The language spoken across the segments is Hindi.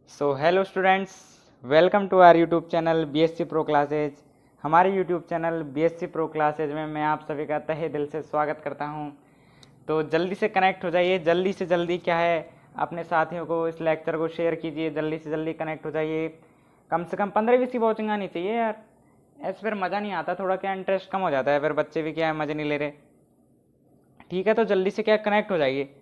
Hello students, welcome to our YouTube channel BSc pro classes. हमारे YouTube channel BSc pro classes में मैं आप सभी का तहे दिल से स्वागत करता हूं। तो जल्दी से कनेक्ट हो जाइए, जल्दी से जल्दी क्या है, अपने साथियों को इस लेक्चर को शेयर कीजिए, जल्दी से जल्दी कनेक्ट हो जाइए। कम से कम 15-20 की वॉचिंग आनी चाहिए यार, ऐसे फिर मज़ा नहीं आता, थोड़ा क्या इंटरेस्ट कम हो जाता है, फिर बच्चे भी क्या है मज़े नहीं ले रहे। ठीक है, तो जल्दी से क्या कनेक्ट हो जाइए,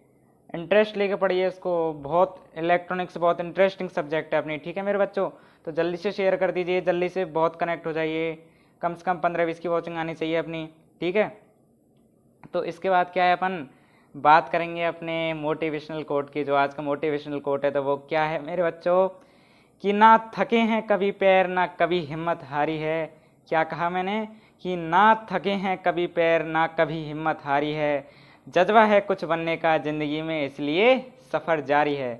इंटरेस्ट लेके पढ़िए इसको। बहुत इलेक्ट्रॉनिक्स बहुत इंटरेस्टिंग सब्जेक्ट है अपनी। ठीक है मेरे बच्चों, तो जल्दी से शेयर कर दीजिए, जल्दी से बहुत कनेक्ट हो जाइए। कम से कम 15-20 की वॉचिंग आनी चाहिए अपनी। ठीक है, तो इसके बाद क्या है, अपन बात करेंगे अपने मोटिवेशनल कोट की। जो आज का मोटिवेशनल कोट है तो वो क्या है मेरे बच्चों, कि ना थके हैं कभी पैर, ना कभी हिम्मत हारी है। क्या कहा मैंने, कि ना थके हैं कभी पैर, ना कभी हिम्मत हारी है। जज्बा है कुछ बनने का ज़िंदगी में, इसलिए सफ़र जारी है।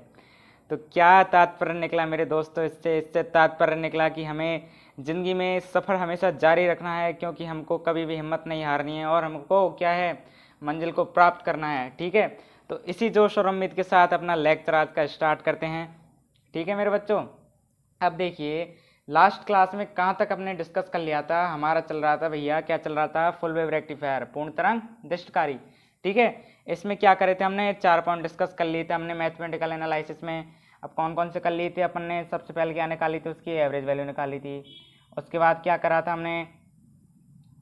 तो क्या तात्पर्य निकला मेरे दोस्तों इससे तात्पर्य निकला कि हमें ज़िंदगी में सफ़र हमेशा जारी रखना है, क्योंकि हमको कभी भी हिम्मत नहीं हारनी है और हमको क्या है, मंजिल को प्राप्त करना है। ठीक है, तो इसी जोश और उम्मीद के साथ अपना लेक्चर आज का स्टार्ट करते हैं। ठीक है मेरे बच्चों, अब देखिए लास्ट क्लास में कहाँ तक अपने डिस्कस कर लिया था। हमारा चल रहा था भैया, क्या चल रहा था, फुल वेव रेक्टिफायर, पूर्ण तरंग दृष्टकारी। ठीक है, इसमें क्या करे थे हमने, 4 पॉइंट डिस्कस कर लिए थे हमने मैथमेटिकल एनालिसिस में। अब कौन कौन से कर लिए थे अपन ने, सबसे पहले क्या निकाली थी, उसकी एवरेज वैल्यू निकाली थी। उसके बाद क्या करा था हमने,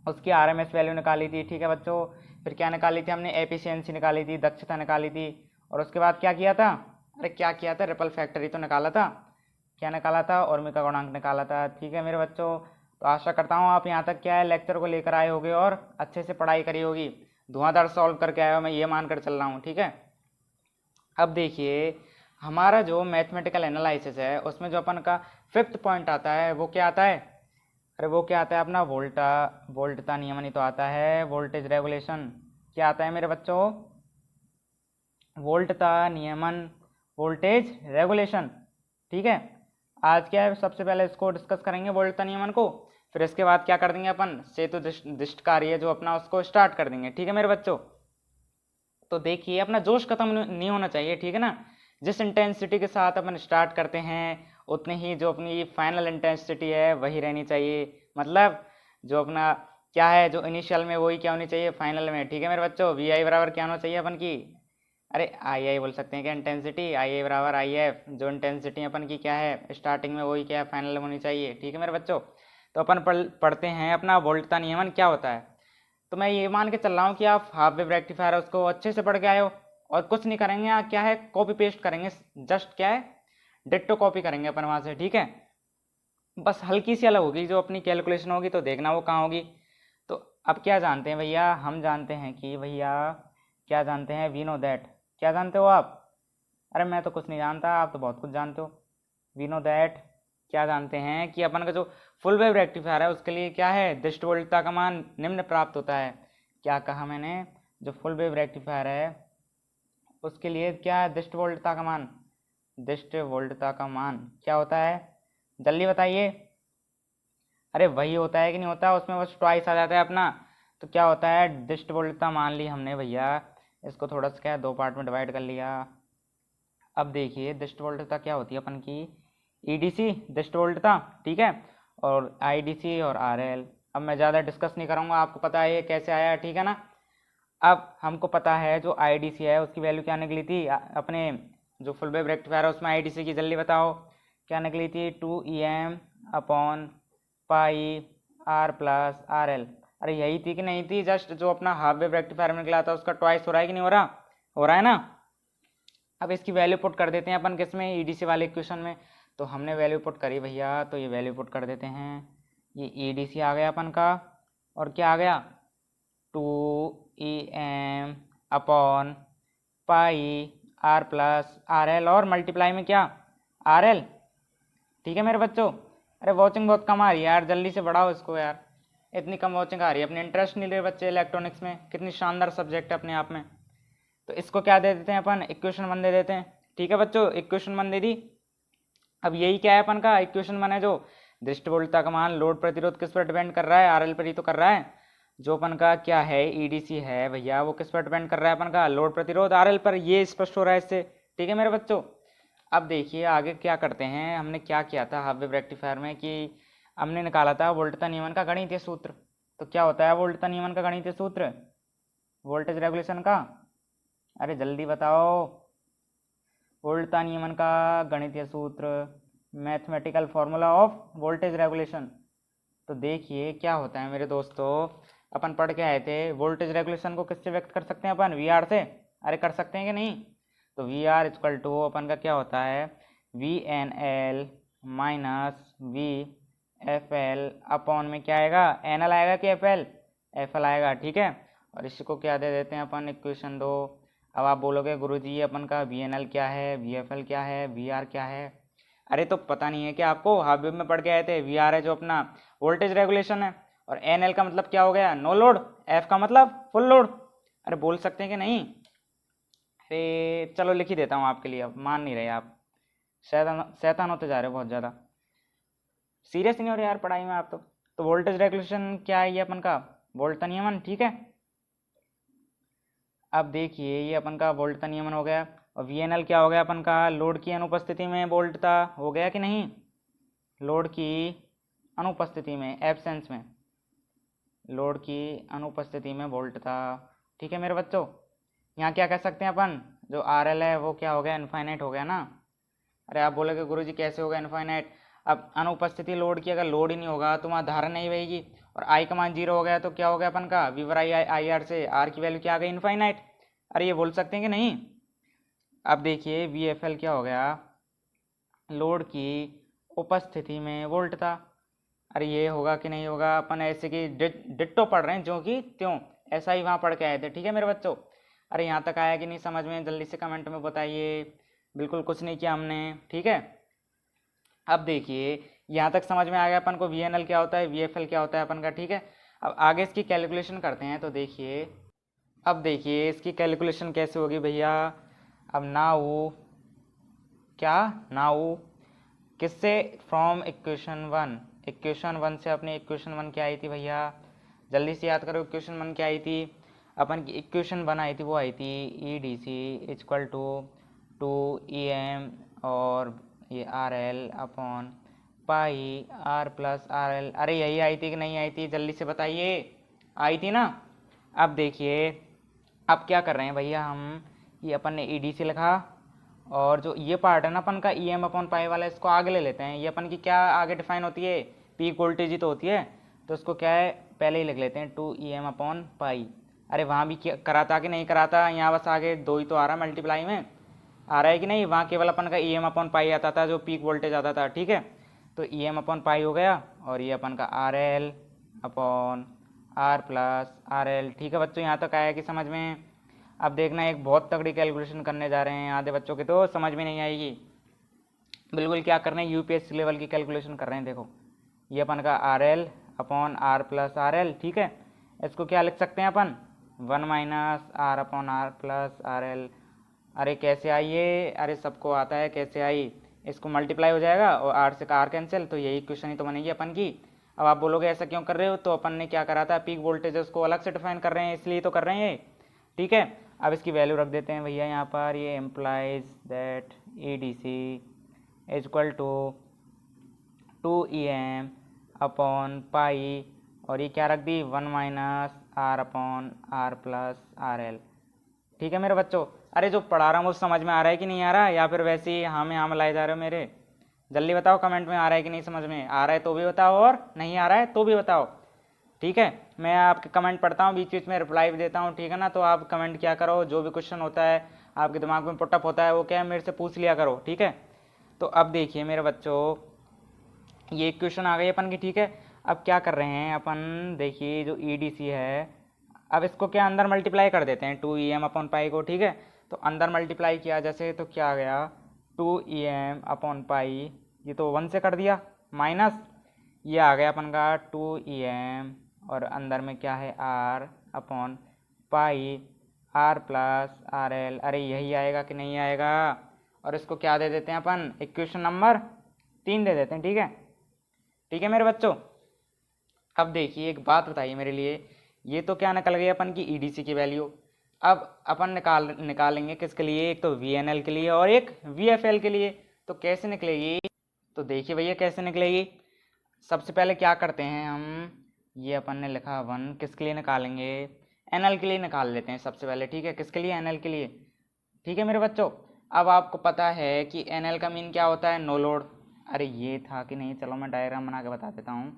उसकी आरएमएस वैल्यू निकाली थी। ठीक है बच्चों, फिर क्या निकाली थी हमने, एफिशिएंसी निकाली थी, दक्षता निकाली थी। और उसके बाद क्या किया था, अरे क्या किया था, रिपल फैक्टर ही तो निकाला था। क्या निकाला था, ओर्मिका गुणांक निकाला था। ठीक है मेरे बच्चों, तो आशा करता हूँ आप यहाँ तक क्या है लेक्चर को लेकर आए होगे और अच्छे से पढ़ाई करी होगी, धुआंधार सॉल्व करके आए हो, मैं ये मानकर चल रहा हूँ। ठीक है, अब देखिए हमारा जो मैथमेटिकल एनालिसिस है उसमें जो अपन का 5th पॉइंट आता है वो क्या आता है, अरे वो क्या आता है अपना, वोल्टता नियमन ही तो आता है, वोल्टेज रेगुलेशन। क्या आता है मेरे बच्चों, वोल्टता नियमन, वोल्टेज रेगुलेशन। ठीक है, आज क्या है, सबसे पहले इसको डिस्कस करेंगे वोल्टता नियमन को, फिर इसके बाद क्या कर देंगे अपन, सेतु दिष्ट कार्य जो अपना उसको स्टार्ट कर देंगे। ठीक है मेरे बच्चों, तो देखिए अपना जोश खत्म नहीं होना चाहिए। ठीक है ना, जिस इंटेंसिटी के साथ अपन स्टार्ट करते हैं उतनी ही जो अपनी फाइनल इंटेंसिटी है वही रहनी चाहिए। मतलब जो अपना क्या है, जो इनिशियल में वही क्या होनी चाहिए फाइनल में। ठीक है मेरे बच्चों, वी आई बराबर क्या होना चाहिए अपन की, अरे आई आई बोल सकते हैं क्या, इंटेंसिटी आई आई बराबर आई एफ। जो इंटेंसिटी अपन की क्या है स्टार्टिंग में वही क्या है फाइनल में होनी चाहिए। ठीक है मेरे बच्चों, तो अपन पढ़ते हैं अपना वोल्टता नियमन क्या होता है। तो मैं ये मान के चल रहा हूँ कि आप हाफ वेव रेक्टिफायर उसको अच्छे से पढ़ के आए हो, और कुछ नहीं करेंगे, यहाँ क्या है कॉपी पेस्ट करेंगे, जस्ट क्या है डिट्टो कॉपी करेंगे अपन वहाँ से। ठीक है, बस हल्की सी अलग होगी, जो अपनी कैलकुलेशन होगी तो देखना वो कहाँ होगी। तो अब क्या जानते हैं भैया, हम जानते हैं कि भैया क्या जानते हैं, वी नो दैट। क्या जानते हो आप, अरे मैं तो कुछ नहीं जानता, आप तो बहुत कुछ जानते हो। वी नो दैट, क्या जानते हैं कि अपन का जो फुल वेव रेक्टिफायर है उसके लिए क्या है, दृष्ट वोल्टता का मान निम्न प्राप्त होता है। क्या कहा मैंने, जो फुल वेव रेक्टिफायर है उसके लिए क्या है, दृष्ट वोल्टता का मान, दृष्ट वोल्टता का मान क्या होता है, जल्दी बताइए। अरे वही होता है कि नहीं होता, उसमें बस ट्वाइस आ जाता है अपना। तो क्या होता है, दृष्ट वोल्टता मान ली हमने भैया, इसको थोड़ा सा क्या है 2 पार्ट में डिवाइड कर लिया। अब देखिए दृष्ट वोल्टता क्या होती है अपन की, ईडीसी दृष्ट वोल्टता। ठीक है, और आईडीसी और आरएल। अब मैं ज़्यादा डिस्कस नहीं करूँगा, आपको पता है ये कैसे आया। ठीक है ना, अब हमको पता है जो आईडीसी है उसकी वैल्यू क्या निकली थी, अपने जो फुल वेव रेक्टिफायर है उसमें आईडीसी की जल्दी बताओ क्या निकली थी, 2 EM upon pi R plus R L. अरे यही थी कि नहीं थी, जस्ट जो अपना हाफ वेव रेक्टिफायर में निकला था उसका ट्वाइस हो रहा है कि नहीं हो रहा, हो रहा है ना। अब इसकी वैल्यू पुट कर देते हैं अपन किस में, ईडीसी वाले इक्वेशन में। तो हमने वैल्यू पुट करी भैया, तो ये वैल्यू पुट कर देते हैं, ये ईडीसी आ गया अपन का, और क्या आ गया 2 EM upon pi R plus R L, और मल्टीप्लाई में क्या आर एल। ठीक है मेरे बच्चों, अरे वॉचिंग बहुत कम आ रही है यार, जल्दी से बढ़ाओ इसको यार, इतनी कम वॉचिंग आ रही है, अपने इंटरेस्ट नहीं ले रहे बच्चे इलेक्ट्रॉनिक्स में, कितनी शानदार सब्जेक्ट है अपने आप में। तो इसको क्या दे देते हैं अपन, इक्वेशन 1 दे देते हैं। ठीक है बच्चों, इक्वेशन 1 दे दी। अब यही क्या है अपन का इक्वेशन 1 है, जो दृष्ट वोल्टता का मान लोड प्रतिरोध किस पर डिपेंड कर रहा है, आरएल पर ही तो कर रहा है। जो अपन का क्या है ईडीसी है भैया, वो किस पर डिपेंड कर रहा है अपन का, लोड प्रतिरोध आरएल पर, ये स्पष्ट हो रहा है इससे। ठीक है मेरे बच्चों, अब देखिए आगे क्या करते हैं, हमने क्या किया था हाफ वेव रेक्टिफायर में कि हमने निकाला था वोल्टता नियमन का गणितीय सूत्र। तो क्या होता है वोल्टता नियमन का गणितीय सूत्र वोल्टेज रेगुलेशन का? अरे जल्दी बताओ। वोल्टता नियमन का गणितीय सूत्र, mathematical formula of voltage regulation. तो देखिए क्या होता है मेरे दोस्तों, अपन पढ़ के आए थे वोल्टेज रेगुलेशन को किससे व्यक्त कर सकते हैं अपन? वी आर से। अरे कर सकते हैं कि नहीं? तो वी आर इक्वल टू अपन का क्या होता है, V N L minus V F L upon में क्या आएगा, एन एल आएगा कि एफ एल? एफ एल आएगा, ठीक है। और इसको क्या दे देते हैं अपन, इक्वेशन 2। अब आप बोलोगे गुरुजी अपन का वी एन एल क्या है, वी एफ एल क्या है, वी आर क्या है? अरे तो पता नहीं है कि आपको? हाफ वेव में पढ़ के आए थे, वी आर है जो अपना वोल्टेज रेगुलेशन है, और एन एल का मतलब क्या हो गया, नो लोड, एफ का मतलब फुल लोड। अरे बोल सकते हैं कि नहीं? अरे चलो लिख ही देता हूँ आपके लिए, अब मान नहीं रहे आप, शैतान होते जा रहे हो बहुत ज़्यादा। सीरियस नहीं हो रहे यार पढ़ाई में आप तो वोल्टेज रेगुलेशन क्या है, ये अपन का वोल्टता नियमन, ठीक है। अब देखिए ये अपन का वोल्टता नियमन हो गया, और वी एन एल क्या हो गया अपन का, लोड की अनुपस्थिति में वोल्टता, हो गया कि नहीं? लोड की अनुपस्थिति में, एब्सेंस में, लोड की अनुपस्थिति में वोल्टता, ठीक है मेरे बच्चों। यहाँ क्या कह सकते हैं अपन, जो आर एल है वो क्या हो गया, इनफाइनाइट हो गया ना। अरे आप बोलोगे गुरुजी कैसे होगा इनफाइनाइट? अब अनुपस्थिति लोड की, अगर लोड ही नहीं होगा तो वहाँ धारा नहीं बहेगी, और आई का मान 0 हो गया तो क्या हो गया अपन का, वी वर आई आर से आर की वैल्यू क्या आ गई, इनफाइनाइट। अरे ये बोल सकते हैं कि नहीं? अब देखिए वी एफ एल क्या हो गया, लोड की उपस्थिति में वोल्टता। अरे ये होगा कि नहीं होगा, अपन ऐसे कि डिट्टो पढ़ रहे हैं जो कि त्यों, ऐसा ही वहाँ पढ़ के आए थे, ठीक है मेरे बच्चों। अरे यहाँ तक आया कि नहीं समझ में, जल्दी से कमेंट में बताइए। बिल्कुल कुछ नहीं किया हमने, ठीक है। अब देखिए यहाँ तक समझ में आ गया अपन को वी एन एल क्या होता है, वी एफ एल क्या होता है अपन का, ठीक है। अब आगे इसकी कैलकुलेशन करते हैं। तो देखिए अब देखिए इसकी कैलकुलेशन कैसे होगी भैया। अब नाउ क्या, नाउ किससे, फ्रॉम इक्वेशन 1, इक्वेशन 1 से अपनी इक्वेशन 1 क्या आई थी भैया, जल्दी से याद करो। इक्वेशन 1 क्या आई थी अपन की, इक्वेशन 1 आई थी, वो आई थी E D C equal to 2 EM और ये R L upon pi R plus R L. अरे यही आई थी कि नहीं आई थी, जल्दी से बताइए, आई थी ना। अब देखिए अब क्या कर रहे हैं भैया हम, ये अपन ने ई डी सी लिखा, और जो ये पार्ट है ना अपन का ई एम अपॉन पाई वाला, इसको आगे ले लेते हैं। ये अपन की क्या आगे डिफाइन होती है, पीक वोल्टेज ही तो होती है, तो इसको क्या है पहले ही लिख लेते हैं 2 EM अपॉन पाई। अरे वहाँ भी क्या कराता कि नहीं कराता, यहाँ बस आगे 2 ही तो आ रहा है, मल्टीप्लाई में आ रहा है कि नहीं, वहाँ केवल अपन का ई एम अपॉन पाई आता था जो पीक वोल्टेज आता था, ठीक है। तो ई एम अपॉन पाई हो गया, और ये अपन का R L upon R plus R L, ठीक है बच्चों, यहाँ तक आया कि समझ में? अब देखना एक बहुत तगड़ी कैलकुलेशन करने जा रहे हैं, आधे बच्चों की तो समझ में नहीं आएगी बिल्कुल। क्या कर रहे हैं, यूपीएससी लेवल की कैलकुलेशन कर रहे हैं। देखो ये अपन का R L upon R plus R L, ठीक है। इसको क्या लिख सकते हैं अपन, 1 minus R upon R plus R L. अरे कैसे आई ये, अरे सबको आता है कैसे आई, इसको मल्टीप्लाई हो जाएगा और आर से आर कैंसिल, तो यही इक्वेशन ही तो बनेगी अपन की। अब आप बोलोगे ऐसा क्यों कर रहे हो, तो अपन ने क्या करा था, पीक वोल्टेज उसको अलग से डिफाइन कर रहे हैं, इसलिए तो कर रहे हैं ये, ठीक है। अब इसकी वैल्यू रख देते हैं भैया यहाँ पर, ये implies that E D C is equal to 2 EM upon pi, और ये क्या रख दी 1 minus R upon R plus R L, ठीक है मेरे बच्चों। अरे जो पढ़ा रहा हूँ वो समझ में आ रहा है कि नहीं आ रहा, या फिर वैसे ही हाँ में हाँ मिलाए जा रहे हो मेरे? जल्दी बताओ कमेंट में, आ रहा है कि नहीं समझ में, आ रहा है तो भी बताओ और नहीं आ रहा है तो भी बताओ, ठीक है। मैं आपके कमेंट पढ़ता हूँ, बीच बीच में रिप्लाई भी देता हूँ, ठीक है ना। तो आप कमेंट क्या करो, जो भी क्वेश्चन होता है आपके दिमाग में पुटअप होता है वो क्या है मेरे से पूछ लिया करो, ठीक है। तो अब देखिए मेरे बच्चों ये क्वेश्चन आ गई अपन की, ठीक है। अब क्या कर रहे हैं अपन, देखिए जो ई डी सी है, अब इसको क्या अंदर मल्टीप्लाई कर देते हैं 2 EM अपॉन पाई को, ठीक है। तो अंदर मल्टीप्लाई किया जैसे, तो क्या आ गया 2 EM अपॉन पाई, ये तो 1 से कर दिया, माइनस ये आ गया अपन का 2 EM, और अंदर में क्या है R upon pi R plus R L. अरे यही आएगा कि नहीं आएगा, और इसको क्या दे देते हैं अपन, इक्वेशन नंबर 3 दे देते हैं, ठीक है, ठीक है मेरे बच्चों। अब देखिए एक बात बताइए मेरे लिए, ये तो क्या निकल गई अपन की ईडीसी की वैल्यू, अब अपन निकालेंगे किसके लिए, एक तो VNL के लिए और एक VFL के लिए। तो कैसे निकलेगी, तो देखिए भैया कैसे निकलेगी। सबसे पहले क्या करते हैं हम, ये अपन ने लिखा 1, किसके लिए निकालेंगे, NL के लिए निकाल लेते हैं सबसे पहले, ठीक है। किसके लिए, NL के लिए, ठीक है मेरे बच्चों। अब आपको पता है कि NL का मीन क्या होता है, नो लोड। अरे ये था कि नहीं, चलो मैं डायग्राम बना के बता देता हूँ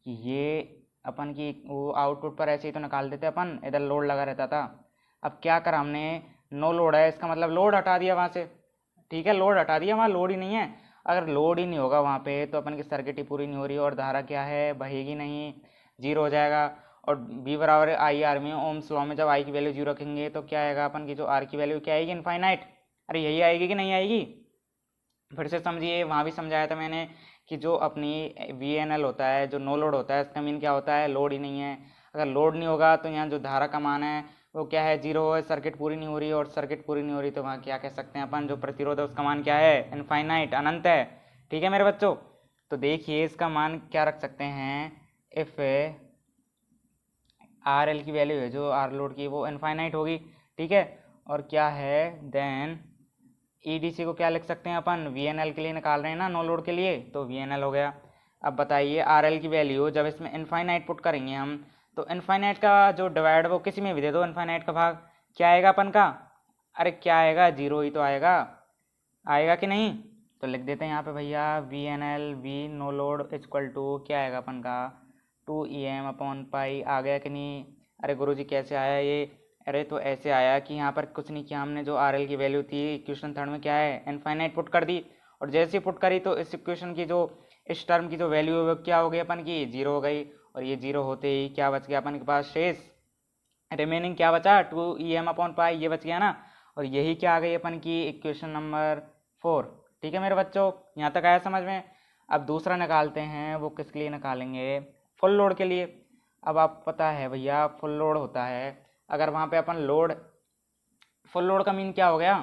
कि ये अपन की वो आउटपुट पर ऐसे ही तो निकाल देते अपन, इधर लोड लगा रहता था। अब क्या करा हमने, नो लोड है, इसका मतलब लोड हटा दिया वहाँ से, ठीक है, लोड हटा दिया, वहाँ लोड ही नहीं है। अगर लोड ही नहीं होगा वहाँ पे तो अपन की सर्किट ही पूरी नहीं हो रही और धारा क्या है, बहेगी नहीं, जीरो हो जाएगा। और B बराबर आई आर में, ओम्स लॉ में जब आई की वैल्यू जीरो रखेंगे तो क्या आएगा, अपन की जो आर की वैल्यू क्या आएगी, इनफाइनाइट। अरे यही आएगी कि नहीं आएगी, फिर से समझिए, वहाँ भी समझाया था मैंने कि जो अपनी VNL होता है, जो नो लोड होता है, इसका मीन क्या होता है, लोड ही नहीं है। अगर लोड नहीं होगा तो यहाँ जो धारा का मान है वो क्या है, जीरो है, सर्किट पूरी नहीं हो रही, और सर्किट पूरी नहीं हो रही तो वहाँ क्या कह सकते हैं अपन, जो प्रतिरोध है उसका मान क्या है, इनफाइनाइट, अनंत है, ठीक है मेरे बच्चों। तो देखिए इसका मान क्या रख सकते हैं, इफ RL की वैल्यू है जो आर लोड की वो इनफाइनाइट होगी, ठीक है। और क्या है, देन EDC को क्या लिख सकते हैं अपन, VNL के लिए निकाल रहे हैं ना नो लोड के लिए, तो VNL हो गया। अब बताइए RL की वैल्यू जब इसमें इनफाइनाइट पुट करेंगे हम, तो इनफाइनाइट का जो डिवाइड वो किसी में भी दे दो, इनफाइनाइट का भाग क्या आएगा अपन का, अरे क्या आएगा, जीरो ही तो आएगा, आएगा कि नहीं। तो लिख देते हैं यहाँ पे भैया, VNL V no load equal to क्या आएगा अपन का, 2EM अपॉन पाई, आ गया कि नहीं। अरे गुरुजी कैसे आया ये, अरे तो ऐसे आया कि यहाँ पर कुछ नहीं किया हमने, जो RL की वैल्यू थी इक्वेशन थर्ड में क्या है, इनफाइनाइट पुट कर दी, और जैसे ही पुट करी तो इस इक्वेशन की जो, इस टर्म की जो वैल्यू है वो क्या हो गई अपन की, जीरो हो गई। और ये जीरो होते ही क्या बच गया अपन के पास शेष, रिमेनिंग क्या बचा, 2EM अपॉन पाई, ये बच गया ना। और यही क्या आ गई अपन की इक्वेशन नंबर 4, ठीक है मेरे बच्चों, यहाँ तक आया समझ में। अब दूसरा निकालते हैं, वो किसके लिए निकालेंगे, फुल लोड के लिए। अब आप पता है भैया फुल लोड होता है, अगर वहाँ पे अपन लोड, फुल लोड का मीन क्या हो गया,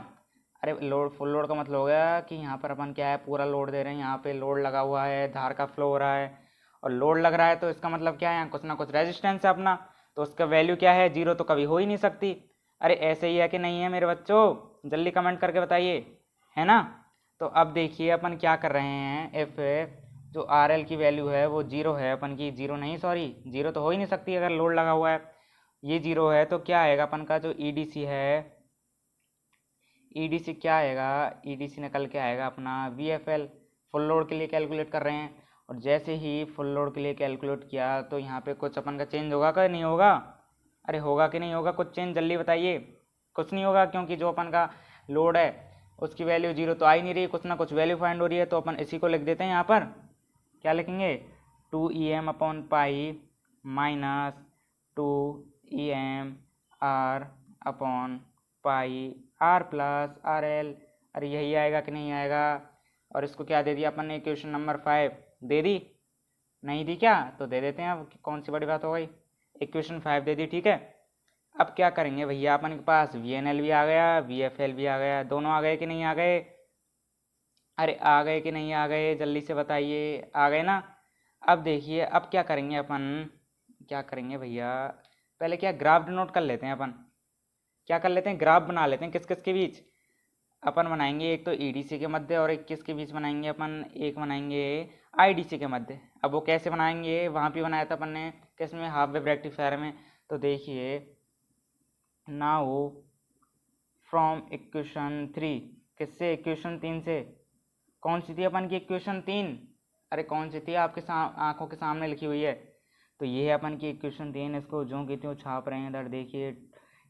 अरे लोड, फुल लोड का मतलब हो गया कि यहाँ पर अपन क्या है, पूरा लोड दे रहे हैं, यहाँ पे लोड लगा हुआ है, धार का फ्लो हो रहा है, और लोड लग रहा है तो इसका मतलब क्या है, यहाँ कुछ ना कुछ रेजिस्टेंस है अपना, तो उसका वैल्यू क्या है, जीरो तो कभी हो ही नहीं सकती। अरे ऐसे ही है कि नहीं है मेरे बच्चों, जल्दी कमेंट करके बताइए, है ना। तो अब देखिए अपन क्या कर रहे हैं, इफ जो RL की वैल्यू है वो जीरो है अपन की, जीरो नहीं सॉरी, जीरो तो हो ही नहीं सकती अगर लोड लगा हुआ है, ये जीरो है तो क्या आएगा अपन का जो EDC है, EDC क्या आएगा, EDC निकल के आएगा अपना VFL, फुल लोड के लिए कैलकुलेट कर रहे हैं। और जैसे ही फुल लोड के लिए कैलकुलेट किया तो यहाँ पे कुछ अपन का चेंज होगा कि नहीं होगा, अरे होगा कि नहीं होगा कुछ चेंज, जल्दी बताइए। कुछ नहीं होगा, क्योंकि जो अपन का लोड है उसकी वैल्यू जीरो तो आ ही नहीं रही, कुछ ना कुछ वैल्यू फाइंड हो रही है, तो अपन इसी को लिख देते हैं यहाँ पर, क्या लिखेंगे, 2EM upon pi minus 2EM R upon pi R plus RL। अरे यही आएगा कि नहीं आएगा, और इसको क्या दे दिया अपन ने, इक्वेशन नंबर 5 दे दी, नहीं दी क्या, तो दे देते हैं, अब कौन सी बड़ी बात हो गई, इक्वेशन 5 दे दी, ठीक है। अब क्या करेंगे भैया, अपन के पास VNL भी आ गया, VFL भी आ गया, दोनों आ गए कि नहीं आ गए, अरे आ गए कि नहीं आ गए, जल्दी से बताइए, आ गए ना। अब देखिए अब क्या करेंगे अपन, क्या करेंगे भैया, पहले क्या ग्राफ डिनोट कर लेते हैं अपन, क्या कर लेते हैं, ग्राफ बना लेते हैं, किस किस के बीच अपन बनाएंगे, एक तो EDC के मध्य, और एक किसके बीच बनाएंगे अपन, एक बनाएंगे IDC के मध्य। अब वो कैसे बनाएंगे, वहाँ भी बनाया था अपन ने, किस में, हाफ वेव रेक्टिफायर में। तो देखिए नाउ फ्रॉम इक्वेशन 3, किससे, इक्वेशन 3 से, कौन सी थी अपन की इक्वेशन 3, अरे कौन सी थी, आपके आंखों के सामने लिखी हुई है, तो ये है अपन की इक्वेशन 3, इसको जो की त्यों छाप रहे हैं इधर, देखिए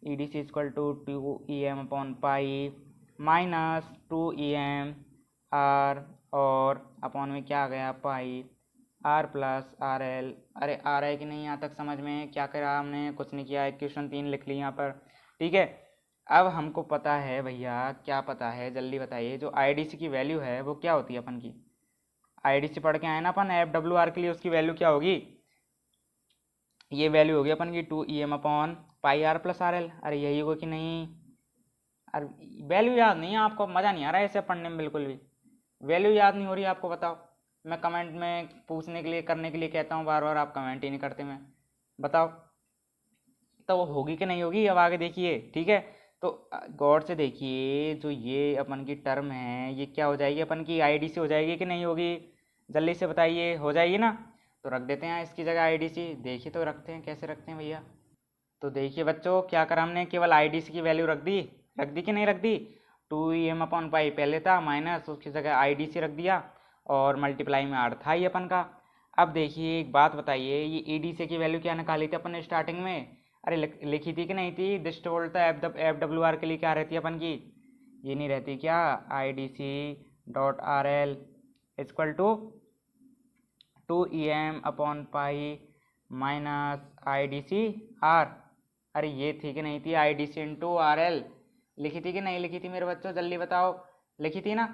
EDC equal to 2EM upon pi minus 2EM R, और अपॉन में क्या आ गया, पाई R प्लस RL। अरे आ रहा है कि नहीं यहाँ तक समझ में, क्या करा हमने, कुछ नहीं किया, इक्वेशन 3 लिख ली यहाँ पर, ठीक है। अब हमको पता है भैया, क्या पता है जल्दी बताइए, जो IDC की वैल्यू है वो क्या होती है अपन की, IDC पढ़ के आए ना अपन, FWR के लिए उसकी वैल्यू क्या होगी, ये वैल्यू होगी अपन की 2EM अपॉन पाई R प्लस RL। अरे यही होगा कि नहीं, अरे वैल्यू याद नहीं है आपको, मज़ा नहीं आ रहा है ऐसे पढ़ने में, बिल्कुल भी वैल्यू याद नहीं हो रही है आपको, बताओ। मैं कमेंट में पूछने के लिए, करने के लिए कहता हूँ बार बार, आप कमेंट ही नहीं करते, मैं बताओ तो वो होगी कि नहीं होगी अब आगे देखिए, ठीक है। तो गौर से देखिए, जो ये अपन की टर्म है ये क्या हो जाएगी, अपन की आईडीसी हो जाएगी कि नहीं होगी, जल्दी से बताइए, हो जाएगी ना। तो रख देते हैं इसकी जगह आईडीसी। देखिए तो रखते हैं, कैसे रखते हैं भैया। तो देखिए बच्चों, क्या करा हमने, केवल आईडीसी की वैल्यू रख दी कि नहीं रख दी। 2em/पाई पहले था, माइनस उसकी जगह आईडीसी रख दिया, और मल्टीप्लाई में आर था ही अपन का। अब देखिए एक बात बताइए, ये ईडीसी की वैल्यू क्या निकाली थी अपन ने स्टार्टिंग में, अरे लिखी थी कि नहीं थी, डिस्ट वोल्टा एफ डब्ल्यू आर के लिए क्या रहती है अपन की, ये नहीं रहती क्या, IDC.RL equal to 2em/पाई minus IDC/R। अरे ये थी कि नहीं थी, IDC/RL लिखी थी कि नहीं लिखी थी मेरे बच्चों, जल्दी बताओ, लिखी थी ना।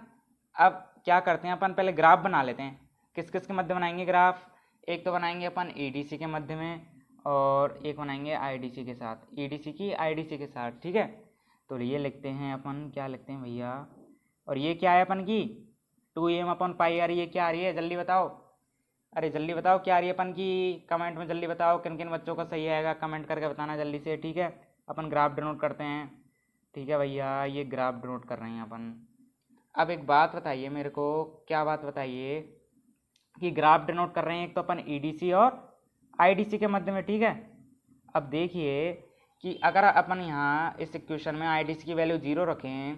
अब क्या करते हैं अपन, पहले ग्राफ बना लेते हैं। किस किस के मध्य बनाएंगे ग्राफ, एक तो बनाएंगे अपन EDC के मध्य में, और एक बनाएंगे IDC के साथ, EDC की IDC के साथ, ठीक है। तो ये लिखते हैं अपन, क्या लिखते हैं भैया, और ये क्या है अपन की 2em/पाई आ रही है, क्या आ रही है जल्दी बताओ, अरे जल्दी बताओ क्या आ रही है अपन की, कमेंट में जल्दी बताओ किन किन बच्चों का सही आएगा, कमेंट करके बताना जल्दी से, ठीक है। अपन ग्राफ डिनोट करते हैं, ठीक है भैया, ये ग्राफ डिनोट कर रहे हैं अपन। अब एक बात बताइए मेरे को, क्या बात बताइए, कि ग्राफ डिनोट कर रहे हैं एक तो अपन EDC और IDC के मध्य में, ठीक है। अब देखिए कि अगर अपन यहाँ इस इक्वेशन में IDC की वैल्यू 0 रखें,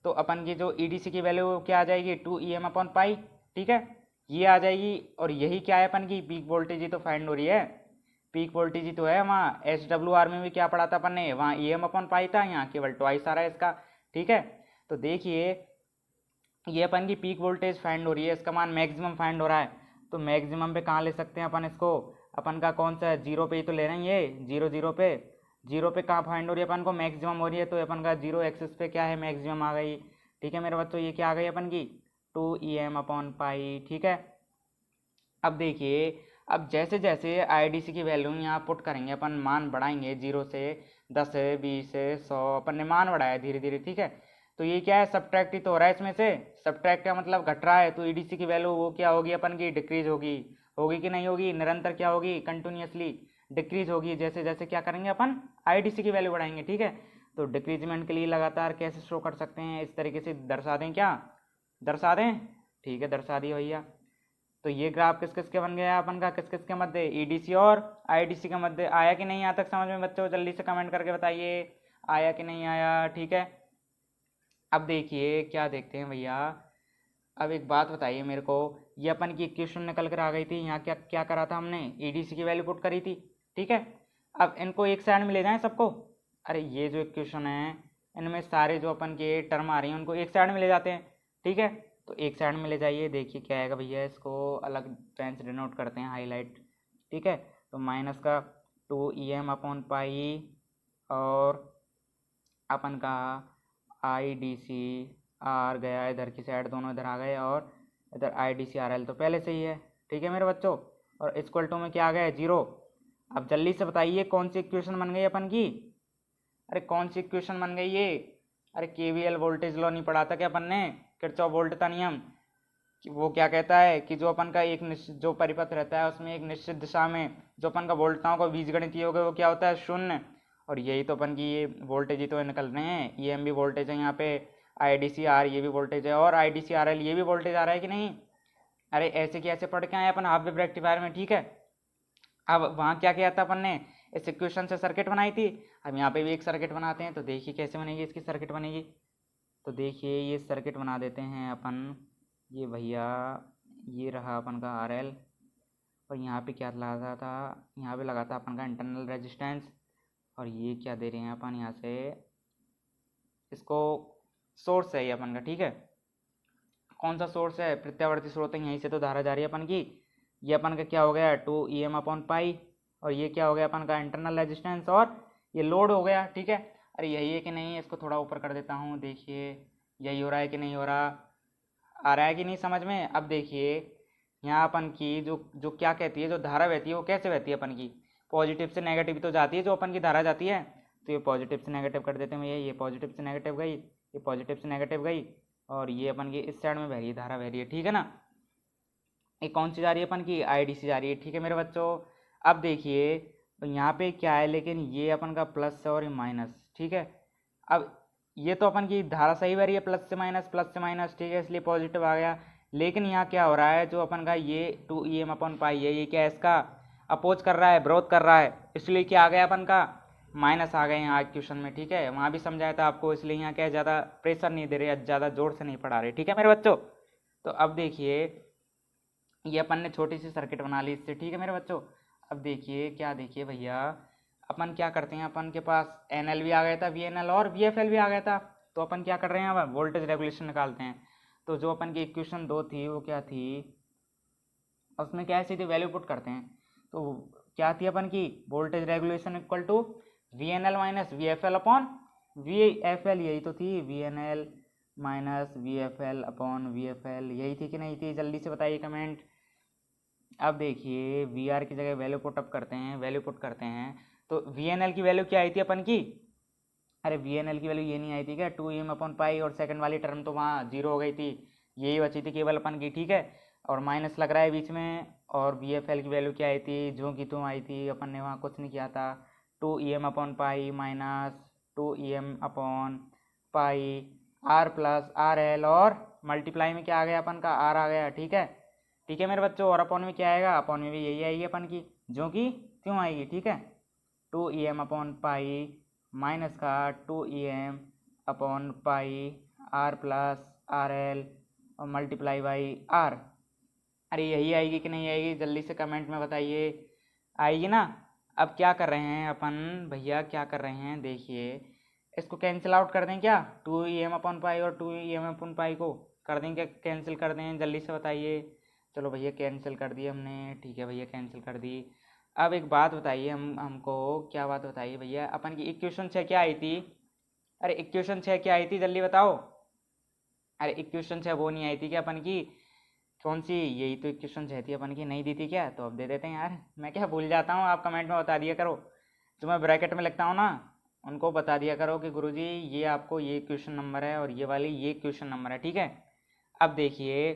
तो अपन की जो EDC की वैल्यू क्या आ जाएगी, 2em/पाई, ठीक है, ये आ जाएगी। और यही क्या है अपन की पीक वोल्टेज ही तो फाइंड हो रही है, पीक वोल्टेज ही तो है। वहाँ SWR में भी क्या पढ़ा था अपन ने, वहाँ em/पाई था, यहाँ केवल ट्वाइस आ रहा है इसका, ठीक है। तो देखिए ये अपन की पीक वोल्टेज फाइंड हो रही है, इसका मान मैक्सिमम फाइंड हो रहा है। तो मैक्सिमम पे कहाँ ले सकते हैं अपन इसको, अपन का कौन सा है, 0 पे ही तो ले रहे हैं, ये 0 पे कहाँ फाइंड हो रही है अपन को, मैक्सिमम हो रही है। तो अपन का 0 एक्सिस पे क्या है, मैक्सिमम आ गई, ठीक है मेरे बच्चों, ये क्या आ गई अपन की 2em/पाई, ठीक है। अब देखिए, अब जैसे जैसे IDC की वैल्यू यहाँ पुट करेंगे अपन, मान बढ़ाएंगे 0 से 10 से 20 से 100, अपन ने मान बढ़ाया धीरे धीरे, ठीक है। तो ये क्या है, सब्ट्रैक्ट ही तो हो रहा है इसमें से, सब्ट्रैक्ट का मतलब घट रहा है। तो EDC की वैल्यू वो क्या होगी अपन की, डिक्रीज होगी, होगी कि नहीं होगी, निरंतर क्या होगी, कंटिन्यूसली डिक्रीज होगी, जैसे जैसे क्या करेंगे अपन IDC की वैल्यू बढ़ाएंगे, ठीक है। तो डिक्रीजमेंट के लिए लगातार कैसे शो कर सकते हैं, इस तरीके से दर्शा दें, क्या दर्शा दें, ठीक है दर्शा दिए भैया। तो ये ग्राफ किस किस के बन गया अपन का, किस किस के मध्य, EDC और IDC के मध्य। आया कि नहीं यहाँ तक समझ में बच्चों, जल्दी से कमेंट करके बताइए आया कि नहीं आया, ठीक है। अब देखिए क्या देखते हैं भैया, अब एक बात बताइए मेरे को, ये अपन की इक्वेशन निकल कर आ गई थी, यहाँ क्या क्या करा था हमने, EDC की वैल्यू पुट करी थी, ठीक है। अब इनको एक साइड में ले जाएं सबको, अरे ये जो इक्वेशन है इनमें सारे जो अपन के टर्म आ रही हैं उनको एक साइड में ले जाते हैं, ठीक है। तो एक साइड में ले जाइए, देखिए क्या आएगा भैया, इसको अलग पेन से डिनोट करते हैं, हाईलाइट, ठीक है। तो माइनस का 2em/पाई और अपन का IDC/R गया इधर की साइड, दोनों इधर आ गए, और इधर IDC/RL तो पहले से ही है, ठीक है मेरे बच्चों। और इक्वल टू में क्या आ गया, 0। अब जल्दी से बताइए कौन सी इक्वेशन बन गई अपन की, अरे कौन सी इक्वेशन बन गई ये, अरे KVL वोल्टेज लॉ नहीं पढ़ा था क्या अपन ने, किरचॉफ वोल्ट का नियम, कि वो क्या कहता है कि जो अपन का एक निश्चित जो परिपथ रहता है उसमें एक निश्चित दिशा में जो अपन का वोल्टताओं का बीजगणितीय होगा वो क्या होता है, 0। और यही तो अपन की ये वोल्टेज ही तो निकल रहे हैं, EM भी वोल्टेज है यहाँ पे, IDC/R ये भी वोल्टेज है, और IDC/RL ये भी वोल्टेज आ रहा है कि नहीं। अरे ऐसे कि ऐसे पढ़ के आए अपन हाफ वेव रेक्टिफायर में, ठीक है। अब वहाँ क्या किया था अपन ने, इस इक्वेशन से सर्किट बनाई थी, अब यहाँ पे भी एक सर्किट बनाते हैं। तो देखिए कैसे बनेगी इसकी सर्किट बनेगी, तो देखिए ये सर्किट बना देते हैं अपन, ये भैया ये रहा अपन का RL, और यहाँ पे क्या लगा था, यहाँ पे लगा था अपन का इंटरनल रेजिस्टेंस, और ये क्या दे रहे हैं अपन यहाँ से, इसको सोर्स है ये अपन का, ठीक है। कौन सा सोर्स है, प्रत्यावर्ती स्रोत है, यहीं से तो धारा जा रही है अपन की। ये अपन का क्या हो गया 2em/पाई, और ये क्या हो गया अपन का इंटरनल रेजिस्टेंस, और ये लोड हो गया, ठीक है। अरे यही है कि नहीं, इसको थोड़ा ऊपर कर देता हूँ, देखिए यही हो रहा है कि नहीं हो रहा, आ रहा है कि नहीं समझ में। अब देखिए यहाँ अपन की जो जो क्या कहती है, जो धारा बहती है वो कैसे बहती है अपन की, पॉजिटिव से नेगेटिव तो जाती है जो अपन की धारा जाती है। तो ये पॉजिटिव से नेगेटिव कर देते हैं भैया, ये पॉजिटिव से नेगेटिव गई, ये पॉजिटिव से नेगेटिव गई, और ये अपन की इस साइड में बह रही है, धारा बह रही है, ठीक है ना। ये कौन सी जा रही है अपन की, IDC जा रही है, ठीक है मेरे बच्चों। अब देखिए तो यहाँ पे क्या है, लेकिन ये अपन का प्लस है और ये माइनस, ठीक है। अब ये तो अपन की धारा सही बह रही है, प्लस से माइनस, ठीक है, इसलिए पॉजिटिव आ गया। लेकिन यहाँ क्या हो रहा है, जो अपन का ये 2em अपॉन पाई है, ये क्या है, इसका अपोज कर रहा है, विरोध कर रहा है, इसलिए क्या आ गया अपन का माइनस आ गए यहाँ क्वेश्चन में, ठीक है। वहाँ भी समझाया था आपको, इसलिए यहाँ क्या है, ज़्यादा प्रेशर नहीं दे रहे, ज़्यादा जोर से नहीं पढ़ा रहे, ठीक है मेरे बच्चों। तो अब देखिए ये अपन ने छोटी सी सर्किट बना ली इससे, ठीक है मेरे बच्चों। अब देखिए क्या, देखिए भैया अपन क्या करते हैं, अपन के पास एन भी आ गया था, VNL और VFL भी आ गया था। तो अपन क्या कर रहे हैं, अब वोल्टेज रेगुलेशन निकालते हैं। तो जो अपन की इक्वेशन 2 थी वो क्या थी, उसमें क्या है, सीधे वैल्यू पुट करते हैं। तो क्या थी अपन की, voltage regulation equal to VNL minus VFL upon VFL, यही तो थी, VNL minus VFL upon VFL, यही थी कि नहीं थी, जल्दी से बताइए कमेंट। अब देखिए VR की जगह वैल्यू पुट अप करते हैं, वैल्यू पुट करते हैं। तो VNL की वैल्यू क्या आई थी अपन की, अरे VNL की वैल्यू ये नहीं आई थी क्या, 2em अपॉन पाई, और सेकंड वाली टर्म तो वहाँ जीरो हो गई थी, यही बची थी केवल अपन की, ठीक है। और माइनस लग रहा है बीच में। और VFL की वैल्यू क्या आई थी, जो कि तुम आई थी, अपन ने वहाँ कुछ नहीं किया था, 2em upon pi minus 2em upon pi R plus R L, और मल्टीप्लाई में क्या आ गया अपन का, आर आ गया, ठीक है। ठीक है मेरे बच्चों, और अपॉन में क्या आएगा, अपॉन में भी यही आएगी अपन की, जो कि क्यों आएगी, ठीक है। 2em अपॉन पाई माइनस का 2em upon pi R plus R L और मल्टीप्लाई बाई आर। अरे यही आएगी कि नहीं आएगी, जल्दी से कमेंट में बताइए, आएगी ना। अब क्या कर रहे हैं अपन भैया, क्या कर रहे हैं, देखिए इसको कैंसिल आउट कर दें क्या, 2em अपॉन पाई और 2em अपॉन पाई को कर दें क्या, कैंसिल कर दें, जल्दी से बताइए। चलो भैया कैंसिल कर दिए हमने, ठीक है भैया कैंसिल कर दी। अब एक बात बताइए, हमको क्या बात बताइए भैया, अपन की इक्वेशन 6 क्या आई थी, अरे इक्वेशन 6 क्या आई थी, जल्दी बताओ। अरे इक्वेशन 6 वो नहीं आई थी क्या अपन की, कौन सी, यही तो इक्वेशन 6 थी अपन की, नहीं दी थी क्या, तो अब दे देते हैं यार, मैं क्या भूल जाता हूँ, आप कमेंट में बता दिया करो, जो मैं ब्रैकेट में लिखता हूँ ना, उनको बता दिया करो कि गुरुजी ये आपको ये क्वेश्चन नंबर है और ये वाली ये क्वेश्चन नंबर है, ठीक है। अब देखिए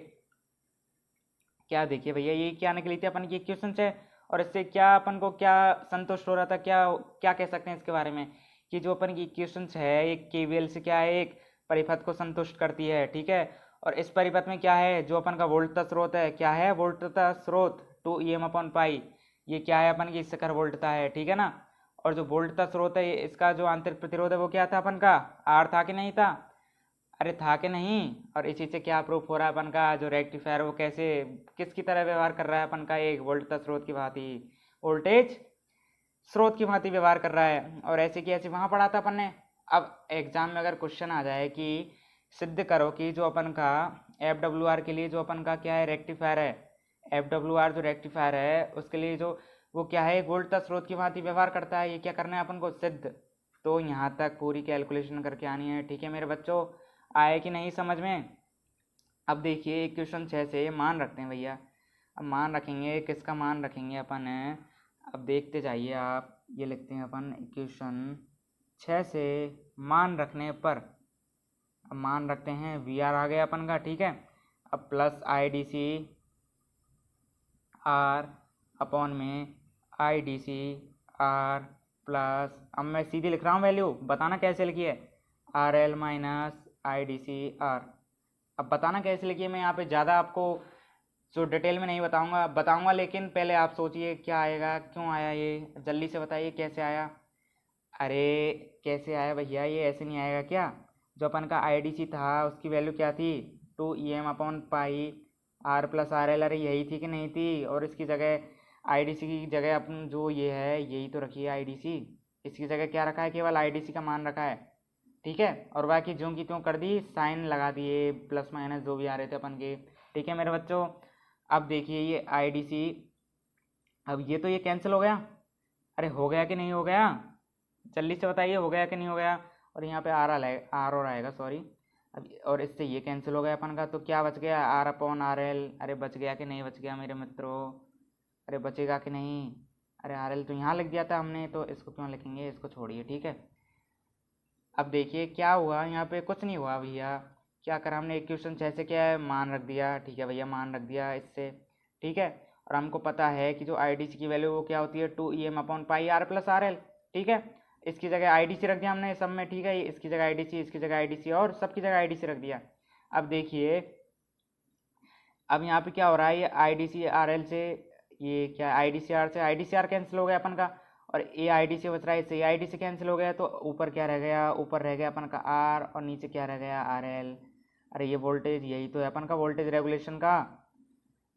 क्या, देखिए भैया ये क्या निकली थी अपन की क्वेश्चन से, और इससे क्या अपन को क्या संतुष्ट हो रहा था, क्या क्या कह सकते हैं इसके बारे में, कि जो अपन की इक्वेशन है एक KVL से क्या है, एक परिपथ को संतुष्ट करती है, ठीक है। और इस परिपथ में क्या है, जो अपन का वोल्टता स्रोत है, क्या है वोल्टता स्रोत 2em अपॉन पाई, ये क्या है अपन की शिखर वोल्टता है, ठीक है ना। और जो वोल्टता स्रोत है इसका जो आंतरिक प्रतिरोध है वो क्या था अपन का, आर था कि नहीं था, अरे था कि नहीं। और इसी से क्या प्रूफ हो रहा है अपन का, जो रेक्टिफायर वो कैसे किसकी तरह व्यवहार कर रहा है अपन का, एक वोल्टता स्रोत की भांति, वोल्टेज स्रोत की भांति व्यवहार कर रहा है। और ऐसे की ऐसे वहां पढ़ा था अपन ने। अब एग्जाम में अगर क्वेश्चन आ जाए कि सिद्ध करो कि जो अपन का FWR के लिए जो अपन का क्या है रेक्टिफायर है, FWR जो रेक्टिफायर है उसके लिए जो वो क्या है वोल्टता स्रोत की भांति व्यवहार करता है, ये क्या करना है अपन को, सिद्ध। तो यहाँ तक पूरी कैलकुलेशन करके आनी है, ठीक है मेरे बच्चों, आए कि नहीं समझ में। अब देखिए इक्वेशन 6 से मान रखते हैं भैया, अब मान रखेंगे, किसका मान रखेंगे अपन है, अब देखते जाइए आप, ये लिखते हैं अपन इक्वेशन 6 से मान रखने पर, अब मान रखते हैं VR आ गया अपन का, ठीक है। अब प्लस IDC R अपॉन में IDC R प्लस, अब मैं सीधी लिख रहा हूँ वैल्यू, बताना कैसे लिखी है, RL माइनस IDC R। अब बताना कैसे लिखिए, मैं यहाँ पे ज़्यादा आपको जो डिटेल में नहीं बताऊंगा, लेकिन पहले आप सोचिए क्या आएगा, क्यों आया ये, जल्दी से बताइए कैसे आया। अरे कैसे आया भैया, ये ऐसे नहीं आएगा क्या, जो अपन का IDC था उसकी वैल्यू क्या थी, 2em upon pi R plus R L, अरे यही थी कि नहीं थी, और इसकी जगह IDC की जगह अपन जो ये है यही तो रखी है IDC, इसकी जगह क्या रखा है, केवल IDC का मान रखा है, ठीक है। और बाकी ज्यों की त्यों कर दी, साइन लगा दिए, प्लस माइनस जो भी आ रहे थे अपन के, ठीक है मेरे बच्चों। अब देखिए ये IDC, अब ये तो ये कैंसिल हो गया, अरे हो गया कि नहीं हो गया, जल्दी से बताइए हो गया कि नहीं हो गया। और यहाँ पे आर और आएगा, सॉरी। अब और इससे ये कैंसिल हो गया अपन का, तो क्या बच गया, R अपॉन RL, अरे बच गया कि नहीं बच गया मेरे मित्रों, अरे बचेगा कि नहीं, अरे RL तो यहाँ लिख दिया था हमने, तो इसको क्यों लिखेंगे, इसको छोड़िए, ठीक है। अब देखिए क्या हुआ, यहाँ पे कुछ नहीं हुआ भैया, क्या करा हमने, इक्वेशन 6 से क्या है मान रख दिया, ठीक है भैया मान रख दिया इससे, ठीक है। और हमको पता है कि जो IDC की वैल्यू वो क्या होती है 2EM/πr+RL। ठीक है, इसकी जगह IDC रख दिया हमने सब में। ठीक है, इसकी जगह IDC, इसकी जगह IDC और सबकी जगह IDC रख दिया। अब देखिए, अब यहाँ पे क्या हो रहा है, ये IDC/RL से ये क्या IDC/R से IDC/R कैंसिल हो गया अपन का, और ये IDC बच रहा है, इससे IDC कैंसिल हो गया, तो ऊपर क्या रह गया, ऊपर रह गया अपन का R और नीचे क्या रह गया RL। अरे ये वोल्टेज, यही तो है अपन का वोल्टेज रेगुलेशन का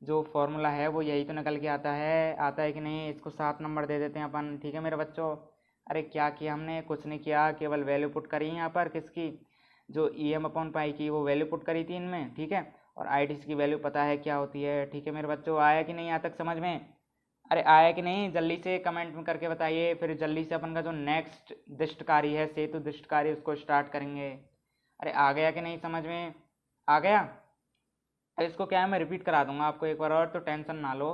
जो फॉर्मूला है, वो यही तो निकल के आता है कि नहीं। इसको 7 नंबर दे देते हैं अपन। ठीक है मेरे बच्चों, अरे क्या किया हमने, कुछ नहीं किया, केवल वैल्यू पुट करी यहाँ पर किसकी, जो EM/π की वो वैल्यू पुट करी थी इनमें। ठीक है, और IDC की वैल्यू पता है क्या होती है। ठीक है मेरे बच्चों, आया कि नहीं यहाँ तक समझ में? अरे आया कि नहीं, जल्दी से कमेंट में करके बताइए, फिर जल्दी से अपन का जो नेक्स्ट दिष्ट कार्य है, सेतु दिष्ट कार्य, उसको स्टार्ट करेंगे। अरे आ गया कि नहीं समझ में? आ गया? इसको क्या है, मैं रिपीट करा दूंगा आपको एक बार और, तो टेंशन ना लो।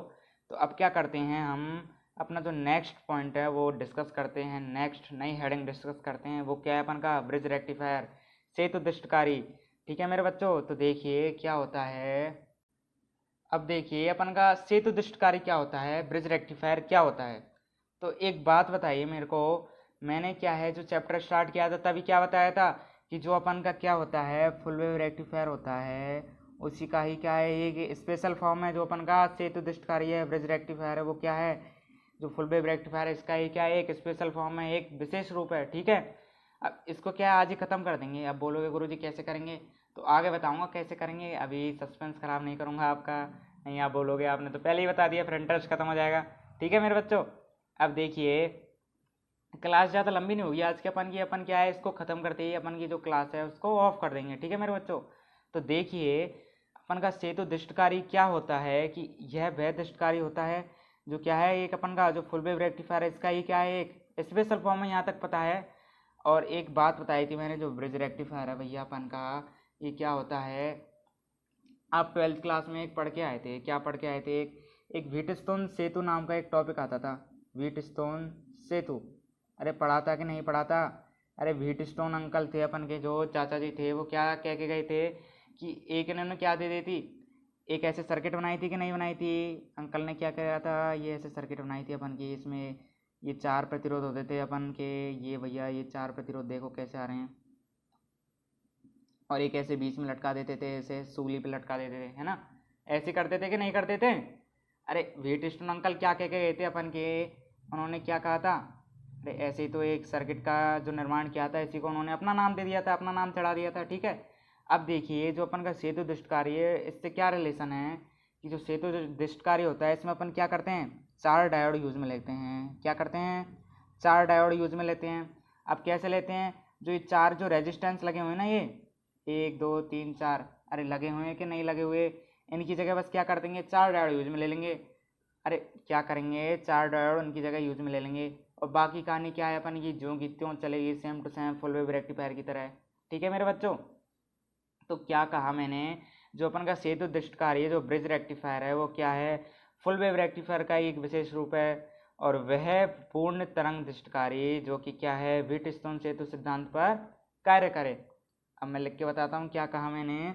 तो अब क्या करते हैं, हम अपना जो नेक्स्ट पॉइंट है वो डिस्कस करते हैं, नेक्स्ट नई हेडिंग डिस्कस करते हैं। वो क्या है अपन का, ब्रिज रेक्टिफायर, सेतु दिष्टकारी। ठीक है मेरे बच्चों, तो देखिए क्या होता है। अब देखिए अपन का सेतु दिष्टकारी क्या होता है, ब्रिज रेक्टिफायर क्या होता है। तो एक बात बताइए मेरे को, मैंने क्या है जो चैप्टर स्टार्ट किया था तभी क्या बताया था कि जो अपन का क्या होता है, फुल वेव रेक्टिफायर होता है, उसी का ही क्या है ये स्पेशल फॉर्म है। जो अपन का सेतु दिष्टकारी है, ब्रिज रेक्टिफायर है, वो क्या है, जो फुल वेव रेक्टिफायर है, इसका ही क्या है, एक स्पेशल फॉर्म है, एक विशेष रूप है। ठीक है, अब इसको क्या है आज ही खत्म कर देंगे। अब बोलोगे गुरुजी कैसे करेंगे, तो आगे बताऊंगा कैसे करेंगे, अभी सस्पेंस खराब नहीं करूंगा आपका। नहीं आप बोलोगे आपने तो पहले ही बता दिया, फिर इंटरेस्ट खत्म हो जाएगा। ठीक है मेरे बच्चों, अब देखिए क्लास ज़्यादा लंबी नहीं होगी आज के अपन की, अपन क्या है इसको ख़त्म करते ही अपन की जो क्लास है उसको ऑफ कर देंगे। ठीक है मेरे बच्चों, तो देखिए अपन का सेतु दिष्टकारी क्या होता है कि यह वह दिष्टकारी होता है जो क्या है, एक अपन का जो फुल वेव रेक्टिफायर है, इसका ही क्या है एक स्पेशल फॉर्म है, यहाँ तक पता है। और एक बात बताई थी मैंने, जो ब्रिज रेक्टिफायर है भैया अपन का, ये क्या होता है, आप 12th क्लास में एक पढ़ के आए थे, क्या पढ़ के आए थे, एक व्हीटस्टोन सेतु नाम का एक टॉपिक आता था, व्हीटस्टोन सेतु। अरे पढ़ा था कि नहीं पढ़ा था? अरे व्हीटस्टोन अंकल थे अपन के, जो चाचा जी थे, वो क्या कह के गए थे कि एक इन्होंने क्या दे दी थी, एक ऐसे सर्किट बनाई थी कि नहीं बनाई थी, अंकल ने क्या कहा था, ये ऐसे सर्किट बनाई थी अपन की, इसमें ये 4 प्रतिरोध होते थे अपन के, ये भैया ये 4 प्रतिरोध देखो कैसे आ रहे हैं, और एक ऐसे बीच में लटका देते थे, ऐसे सूली पे लटका देते थे, है ना, ऐसे करते थे कि नहीं करते थे? अरे व्हीटस्टोन अंकल क्या कह के गए थे अपन के, उन्होंने क्या कहा था, अरे ऐसे ही तो एक सर्किट का जो निर्माण किया था, इसी को उन्होंने अपना नाम दे दिया था, अपना नाम चढ़ा दिया था। ठीक है, अब देखिए जो अपन का सेतु दिष्टकारी है, इससे क्या रिलेशन है कि जो सेतु दिष्टकारी होता है, इसमें अपन क्या करते हैं, 4 डायोड यूज में लेते हैं। क्या करते हैं, 4 डायोड यूज में लेते हैं। अब कैसे लेते हैं, जो ये 4 जो रेजिस्टेंस लगे हुए हैं ना, ये 1 2 3 4, अरे लगे हुए हैं कि नहीं लगे हुए, इनकी जगह बस क्या कर देंगे, 4 डायोड यूज में ले लेंगे। अरे क्या करेंगे, 4 डायोड उनकी जगह यूज में ले लेंगे, और बाकी कहानी क्या है अपन की जो की त्यों चलेगी, same to same full wave rectifier की तरह। ठीक है मेरे बच्चों, तो क्या कहा मैंने, जो अपन का सेतु दिष्टकारी है, जो ब्रिज रेक्टिफायर है, वो क्या है, फुल वेव रेक्टिफायर का एक विशेष रूप है, और वह पूर्ण तरंग दिष्टकारी जो कि क्या है, व्हीटस्टोन सेतु सिद्धांत पर कार्य करे। अब मैं लिख के बताता हूँ क्या कहा मैंने,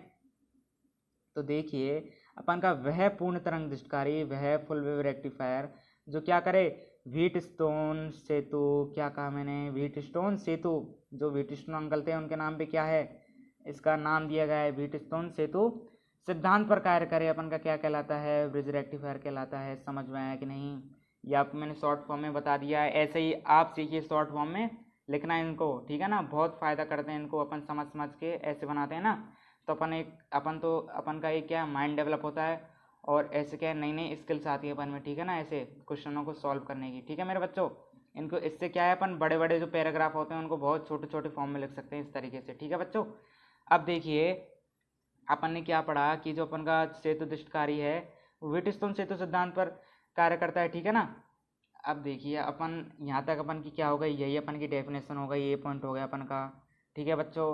तो देखिए अपन का वह पूर्ण तरंग दिष्टकारी, वह फुल वेव रेक्टिफायर जो क्या करे, व्हीटस्टोन सेतु, क्या कहा मैंने, व्हीटस्टोन सेतु, जो व्हीटस्टोन अंकल थे उनके नाम पे क्या है, इसका नाम दिया गया है व्हीटस्टोन सेतु सिद्धांत पर कार्य करे, अपन का क्या कहलाता है, ब्रिज रेक्टिफायर कहलाता है। समझ में आया कि नहीं? ये आपको मैंने शॉर्ट फॉर्म में बता दिया है, ऐसे ही आप सीखिए शॉर्ट फॉर्म में लिखना है इनको। ठीक है ना, बहुत फ़ायदा करते हैं इनको, अपन समझ समझ के ऐसे बनाते हैं ना, तो अपन का एक क्या माइंड डेवलप होता है, और ऐसे क्या नई नई स्किल्स आती है अपन में। ठीक है ना, ऐसे क्वेश्चनों को सॉल्व करने की। ठीक है मेरे बच्चों, इनको इससे क्या है, अपन बड़े बड़े जो पैराग्राफ होते हैं उनको बहुत छोटे छोटे फॉर्म में लिख सकते हैं इस तरीके से। ठीक है बच्चों, अब देखिए अपन ने क्या पढ़ा कि जो अपन का सेतु दिष्टकारी है, व्हीटस्टोन सेतु सिद्धांत पर कार्य करता है। ठीक है ना, अब देखिए अपन यहाँ तक अपन की क्या हो गई, यही अपन की डेफिनेशन हो गई, ये पॉइंट हो गया अपन का। ठीक है बच्चों,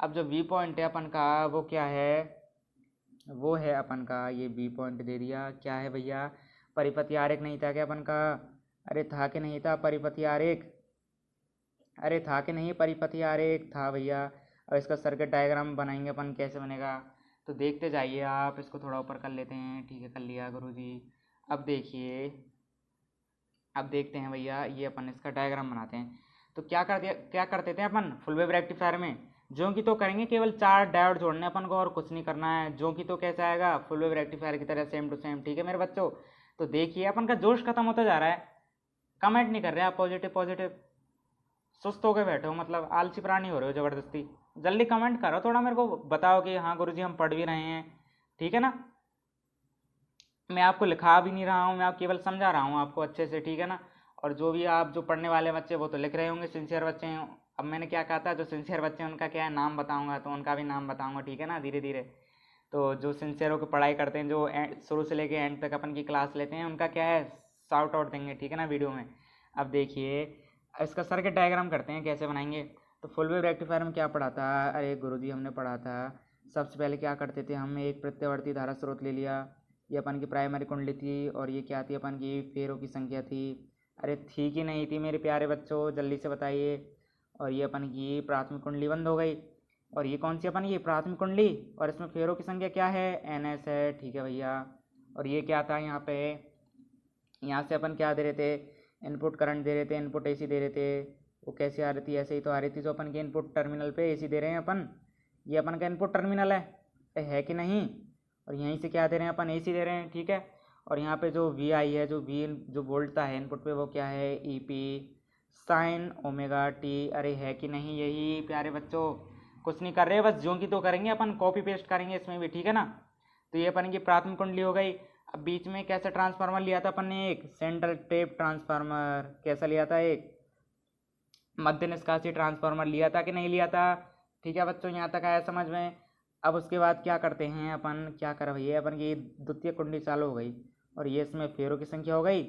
अब जो बी पॉइंट है अपन का, वो क्या है, वो है अपन का ये बी पॉइंट दे दिया, क्या है भैया, परिपथी आरेख नहीं था क्या अपन का, अरे था कि नहीं था परिपथी आरेख, अरे था कि नहीं परिपथी आरेख, था भैया। अब इसका सर्किट डायग्राम बनाएंगे अपन, कैसे बनेगा तो देखते जाइए आप, इसको थोड़ा ऊपर कर लेते हैं। ठीक है कर लिया गुरुजी। अब देखिए, अब देखते हैं भैया, ये अपन इसका डायग्राम बनाते हैं। तो क्या करते थे अपन फुल वेव रेक्टिफायर में, जो कि तो करेंगे केवल 4 डायोड जोड़ने अपन को और कुछ नहीं करना है। जो कि तो कैसे आएगा फुल वेव रेक्टिफायर की तरह सेम टू सेम। ठीक है मेरे बच्चों, तो देखिए अपन का जोश खत्म होता जा रहा है। कमेंट नहीं कर रहे आप, पॉजिटिव पॉजिटिव, सुस्त होकर बैठे हो, मतलब आलसी प्राणी हो रहे हो ज़बरदस्ती। जल्दी कमेंट करो, थोड़ा मेरे को बताओ कि हाँ गुरुजी हम पढ़ भी रहे हैं। ठीक है ना, मैं आपको लिखा भी नहीं रहा हूँ, मैं आप केवल समझा रहा हूँ आपको अच्छे से। ठीक है ना, और जो भी आप जो पढ़ने वाले बच्चे वो तो लिख रहे होंगे, सिंसियर बच्चे हैं। अब मैंने क्या कहा था, जो सिंसियर बच्चे हैं उनका क्या है नाम बताऊंगा, तो उनका भी नाम बताऊंगा। ठीक है ना, धीरे धीरे। तो जो सिंसियर होकर पढ़ाई करते हैं, जो शुरू से लेके एंड तक अपन की क्लास लेते हैं, उनका क्या है शाउट आउट देंगे। ठीक है ना वीडियो में। अब देखिए इसका सर्किट डायग्राम करते हैं कैसे बनाएंगे। तो फुल वेव रेक्टिफायर में क्या पढ़ा था, अरे गुरुजी हमने पढ़ा था, सबसे पहले क्या करते थे हम, एक प्रत्यावर्ती धारा स्रोत ले लिया, ये अपन की प्राइमरी कुंडली थी, और ये क्या थी अपन की फेरों की संख्या थी। अरे थी कि नहीं थी मेरे प्यारे बच्चों, जल्दी से बताइए। और ये अपन की प्राथमिक कुंडली बंद हो गई, और ये कौन सी अपन की प्राथमिक कुंडली, और इसमें फेरों की संख्या क्या है NS है। ठीक है भैया, और ये क्या था यहाँ पे, यहाँ से अपन क्या दे रहे थे, इनपुट करंट दे रहे थे, इनपुट AC दे रहे थे। वो कैसे आ रही थी, ऐसे ही तो आ रही थी। जो अपन के इनपुट टर्मिनल पे AC दे रहे हैं अपन, ये अपन का इनपुट टर्मिनल है कि नहीं, और यहीं से क्या दे रहे हैं अपन AC दे रहे हैं। ठीक है, और यहाँ पे जो VI है, जो वोल्ट है इनपुट पे, वो क्या है EP साइन ओमेगा T। अरे है कि नहीं यही प्यारे बच्चों, कुछ नहीं कर रहे, बस जो की तो करेंगे अपन, कॉपी पेस्ट करेंगे इसमें भी। ठीक है ना, तो ये अपन की प्राथमिक कुंडली हो गई। अब बीच में कैसा ट्रांसफार्मर लिया था अपन ने, एक सेंट्रल टेप ट्रांसफार्मर। कैसा लिया था, एक मध्य निष्कासित ट्रांसफार्मर लिया था कि नहीं लिया था। ठीक है बच्चों, यहाँ तक आया समझ में। अब उसके बाद क्या करते हैं अपन, क्या कर भैया, अपन की द्वितीय कुंडली चालू हो गई, और ये इसमें फेरों की संख्या हो गई।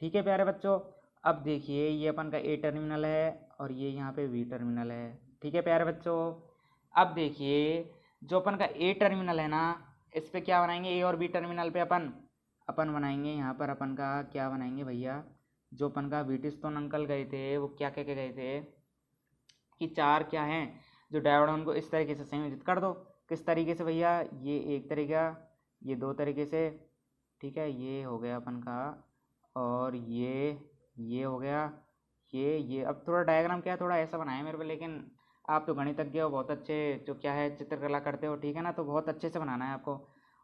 ठीक है प्यारे बच्चों, अब देखिए ये अपन का A टर्मिनल है, और ये यहाँ पे B टर्मिनल है। ठीक है प्यारे बच्चों, अब देखिए जो अपन का A टर्मिनल है ना, इस पे क्या बनाएंगे, A और B टर्मिनल पे अपन अपन बनाएंगे, यहाँ पर अपन का क्या बनाएंगे भैया, जो अपन का व्हीटस्टोन अंकल गए थे वो क्या कह के गए थे कि 4 क्या हैं जो डायोड उनको इस तरीके से संयोजित कर दो। किस तरीके से भैया, ये एक तरीका, ये 2 तरीके से। ठीक है, ये हो गया अपन का, और ये हो गया, ये अब थोड़ा डायग्राम क्या है, थोड़ा ऐसा बनाया मेरे को, लेकिन आप तो गणितज्ञ हो बहुत अच्छे, जो क्या है चित्रकला करते हो। ठीक है ना, तो बहुत अच्छे से बनाना है आपको।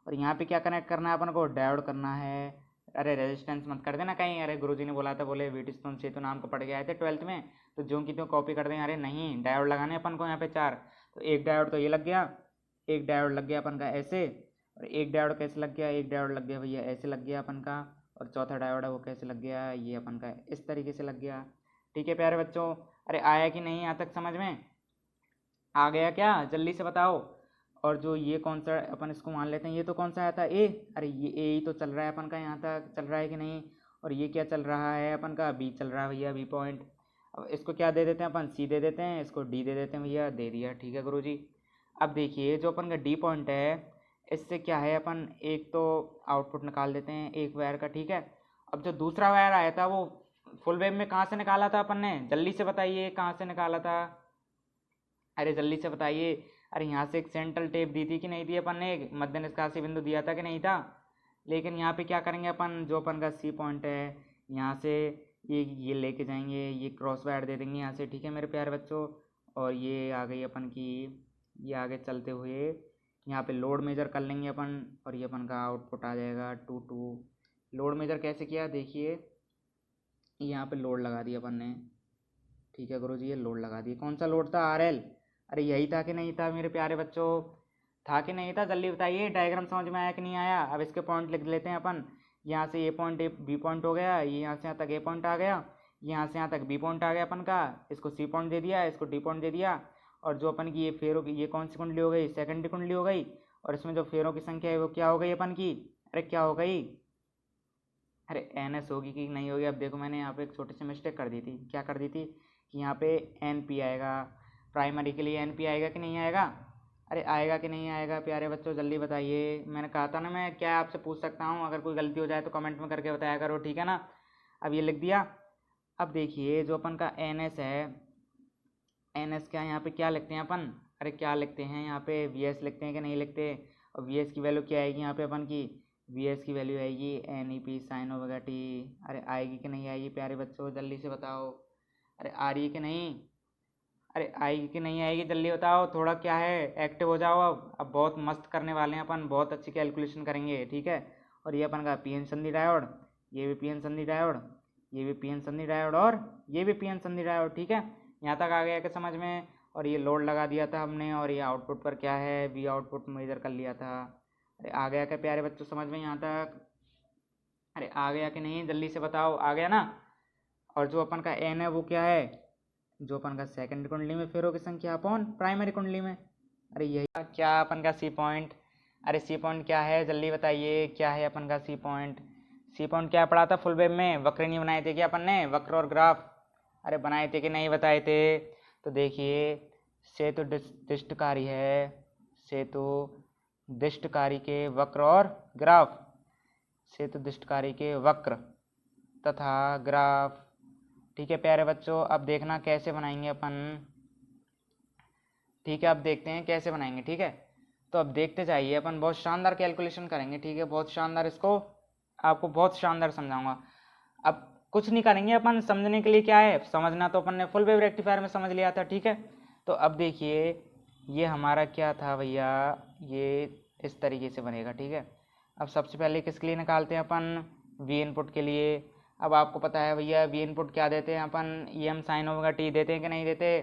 और यहाँ पे क्या कनेक्ट करना है अपन को, डायोड करना है। अरे रेजिस्टेंस मत कर देना कहीं, अरे गुरुजी ने बोला था, बोले व्हीटस्टोन सेतु नाम को पढ़ के आए थे 12th में, तो जो की तो कॉपी कर दें। अरे नहीं, डायोड लगाने अपन को यहाँ पे 4। तो एक डायोड तो ये लग गया, एक डायोड लग गया अपन का ऐसे, और एक डायोड कैसे लग गया, एक डायोड लग गया भैया ऐसे लग गया अपन का, और चौथा डायोड है वो कैसे लग गया, ये अपन का इस तरीके से लग गया। ठीक है प्यारे बच्चों, अरे आया कि नहीं यहाँ तक समझ में, आ गया क्या, जल्दी से बताओ। और जो ये कौन सा अपन इसको मान लेते हैं, ये तो कौन सा आया था A, अरे ये A ही तो चल रहा है अपन का, यहाँ तक चल रहा है कि नहीं। और ये क्या चल रहा है अपन का, B चल रहा है भैया, B पॉइंट। अब इसको क्या दे देते हैं अपन, C दे देते हैं, इसको D दे देते हैं भैया, दे दिया। ठीक है गुरुजी, अब देखिए जो अपन का D पॉइंट है, इससे क्या है अपन एक तो आउटपुट निकाल देते हैं एक वायर का। ठीक है, अब जो दूसरा वायर आया था वो फुल वेव में कहाँ से निकाला था अपन ने, जल्दी से बताइए कहाँ से निकाला था, अरे जल्दी से बताइए। अरे यहाँ से एक सेंट्रल टेप दी थी कि नहीं दी अपन ने, एक मध्य निष्कासी बिंदु दिया था कि नहीं था। लेकिन यहाँ पे क्या करेंगे अपन, जो अपन का C पॉइंट है, यहाँ से ये लेके जाएंगे, ये क्रॉस वायर दे देंगे यहाँ से। ठीक है मेरे प्यारे बच्चों, और ये आ गई अपन की, ये आगे चलते हुए यहाँ पे लोड मेजर कर लेंगे अपन, और ये अपन का आउटपुट आ जाएगा 2 लोड मेजर कैसे किया देखिए, यहाँ पे लोड लगा दिया अपन ने। ठीक है गुरुजी, ये लोड लगा दिए, कौन सा लोड था, RL। अरे यही था कि नहीं था मेरे प्यारे बच्चों, था कि नहीं था, जल्दी बताइए। डायग्राम समझ में आया कि नहीं आया। अब इसके पॉइंट लिख लेते हैं अपन, यहाँ से A पॉइंट B पॉइंट हो गया, ये यहाँ से यहाँ तक A पॉइंट आ गया, यहाँ से यहाँ तक B पॉइंट आ गया अपन का, इसको C पॉइंट दे दिया, इसको D पॉइंट दे दिया। और जो अपन की ये फेरों की, ये कौन सी कुंडली हो गई, सेकेंडरी कुंडली हो गई, और इसमें जो फेरों की संख्या है वो क्या हो गई अपन की, अरे क्या हो गई, अरे NS होगी कि नहीं होगी। अब देखो मैंने यहाँ पे एक छोटी सी मिस्टेक कर दी थी, क्या कर दी थी कि यहाँ पे NP आएगा, प्राइमरी के लिए NP आएगा कि नहीं आएगा, अरे आएगा कि नहीं आएगा प्यारे बच्चों, जल्दी बताइए। मैंने कहा था ना मैं क्या आपसे पूछ सकता हूँ, अगर कोई गलती हो जाए तो कमेंट में करके बताया करो। ठीक है ना, अब ये लिख दिया। अब देखिए जो अपन का NS है, NS क्या यहाँ पे क्या लिखते हैं अपन, अरे क्या लिखते हैं यहाँ पे VS लिखते हैं कि नहीं लिखते, और VS की वैल्यू क्या आएगी यहाँ पे अपन की, वी एस की वैल्यू आएगी N E P sine omega T. अरे आएगी कि नहीं आएगी प्यारे बच्चों, जल्दी से बताओ। अरे आ रही है कि नहीं? अरे आएगी कि नहीं आएगी, जल्दी बताओ, थोड़ा क्या है एक्टिव हो जाओ। अब बहुत मस्त करने वाले हैं अपन, बहुत अच्छी कैलकुलेशन करेंगे, ठीक है। और ये अपन का पी एन संधि डायोड, ये भी पी एन संधि डायोड, ये भी पी एन संधि डायोड, और ये भी पी एन संधि डायोड, ठीक है। यहाँ तक आ गया कि समझ में। और ये लोड लगा दिया था हमने, और ये आउटपुट पर क्या है, वी आउटपुट मेजर कर लिया था। अरे आ गया क्या प्यारे बच्चों समझ में यहाँ तक? अरे आ गया कि नहीं, जल्दी से बताओ, आ गया ना। और जो अपन का एन है वो क्या है, जो अपन का सेकंड कुंडली में फेरो की संख्या अपॉन प्राइमरी कुंडली में। अरे यही क्या अपन का सी पॉइंट। अरे सी पॉइंट क्या है, जल्दी बताइए, क्या है अपन का सी पॉइंट? सी पॉइंट क्या पढ़ा था फुल वेव में? वक्र नहीं बनाए थे क्या अपन ने, वक्र और ग्राफ? अरे बनाए थे कि नहीं बताए थे? तो देखिए सेतु दिष्टकारी है, सेतु दिष्टकारी के वक्र और ग्राफ, सेतु दिष्टकारी के वक्र तथा ग्राफ, ठीक है प्यारे बच्चों। अब देखना कैसे बनाएंगे अपन, ठीक है। अब देखते हैं कैसे बनाएंगे, ठीक है। तो अब देखते जाइए, अपन बहुत शानदार कैलकुलेशन करेंगे, ठीक है, बहुत शानदार, इसको आपको बहुत शानदार समझाऊंगा। अब कुछ नहीं करेंगे अपन, समझने के लिए क्या है, समझना तो अपन ने फुल वेव रेक्टिफायर में समझ लिया था, ठीक है। तो अब देखिए ये हमारा क्या था भैया, ये इस तरीके से बनेगा, ठीक है। अब सबसे पहले किसके लिए निकालते हैं अपन, वी इनपुट के लिए। अब आपको पता है भैया वी इनपुट क्या देते हैं अपन, E M sine omega T देते हैं कि नहीं देते?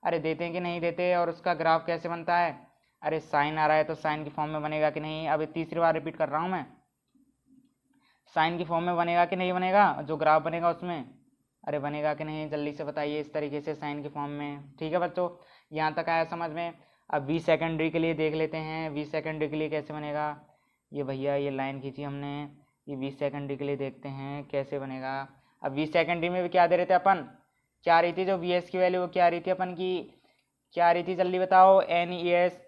अरे देते हैं कि नहीं देते? और उसका ग्राफ कैसे बनता है? अरे साइन आ रहा है तो साइन की फॉर्म में बनेगा कि नहीं? अब तीसरी बार रिपीट कर रहा हूँ मैं, साइन की फॉर्म में बनेगा कि नहीं बनेगा जो ग्राफ बनेगा उसमें? अरे बनेगा कि नहीं, जल्दी से बताइए, इस तरीके से साइन की फॉर्म में, ठीक है बच्चों। यहाँ तक आया समझ में। अब वी सेकेंडरी के लिए देख लेते हैं, वी सेकेंडरी के लिए कैसे बनेगा। ये भैया ये लाइन खींची हमने, ये वी सेकेंडरी के लिए देखते हैं कैसे बनेगा। अब वी सेकेंडरी में भी क्या दे रहे थे अपन, क्या आ रही थी जो वी एस की वैल्यू, वो क्या आ रही थी अपन की, क्या आ रही थी जल्दी बताओ, N E S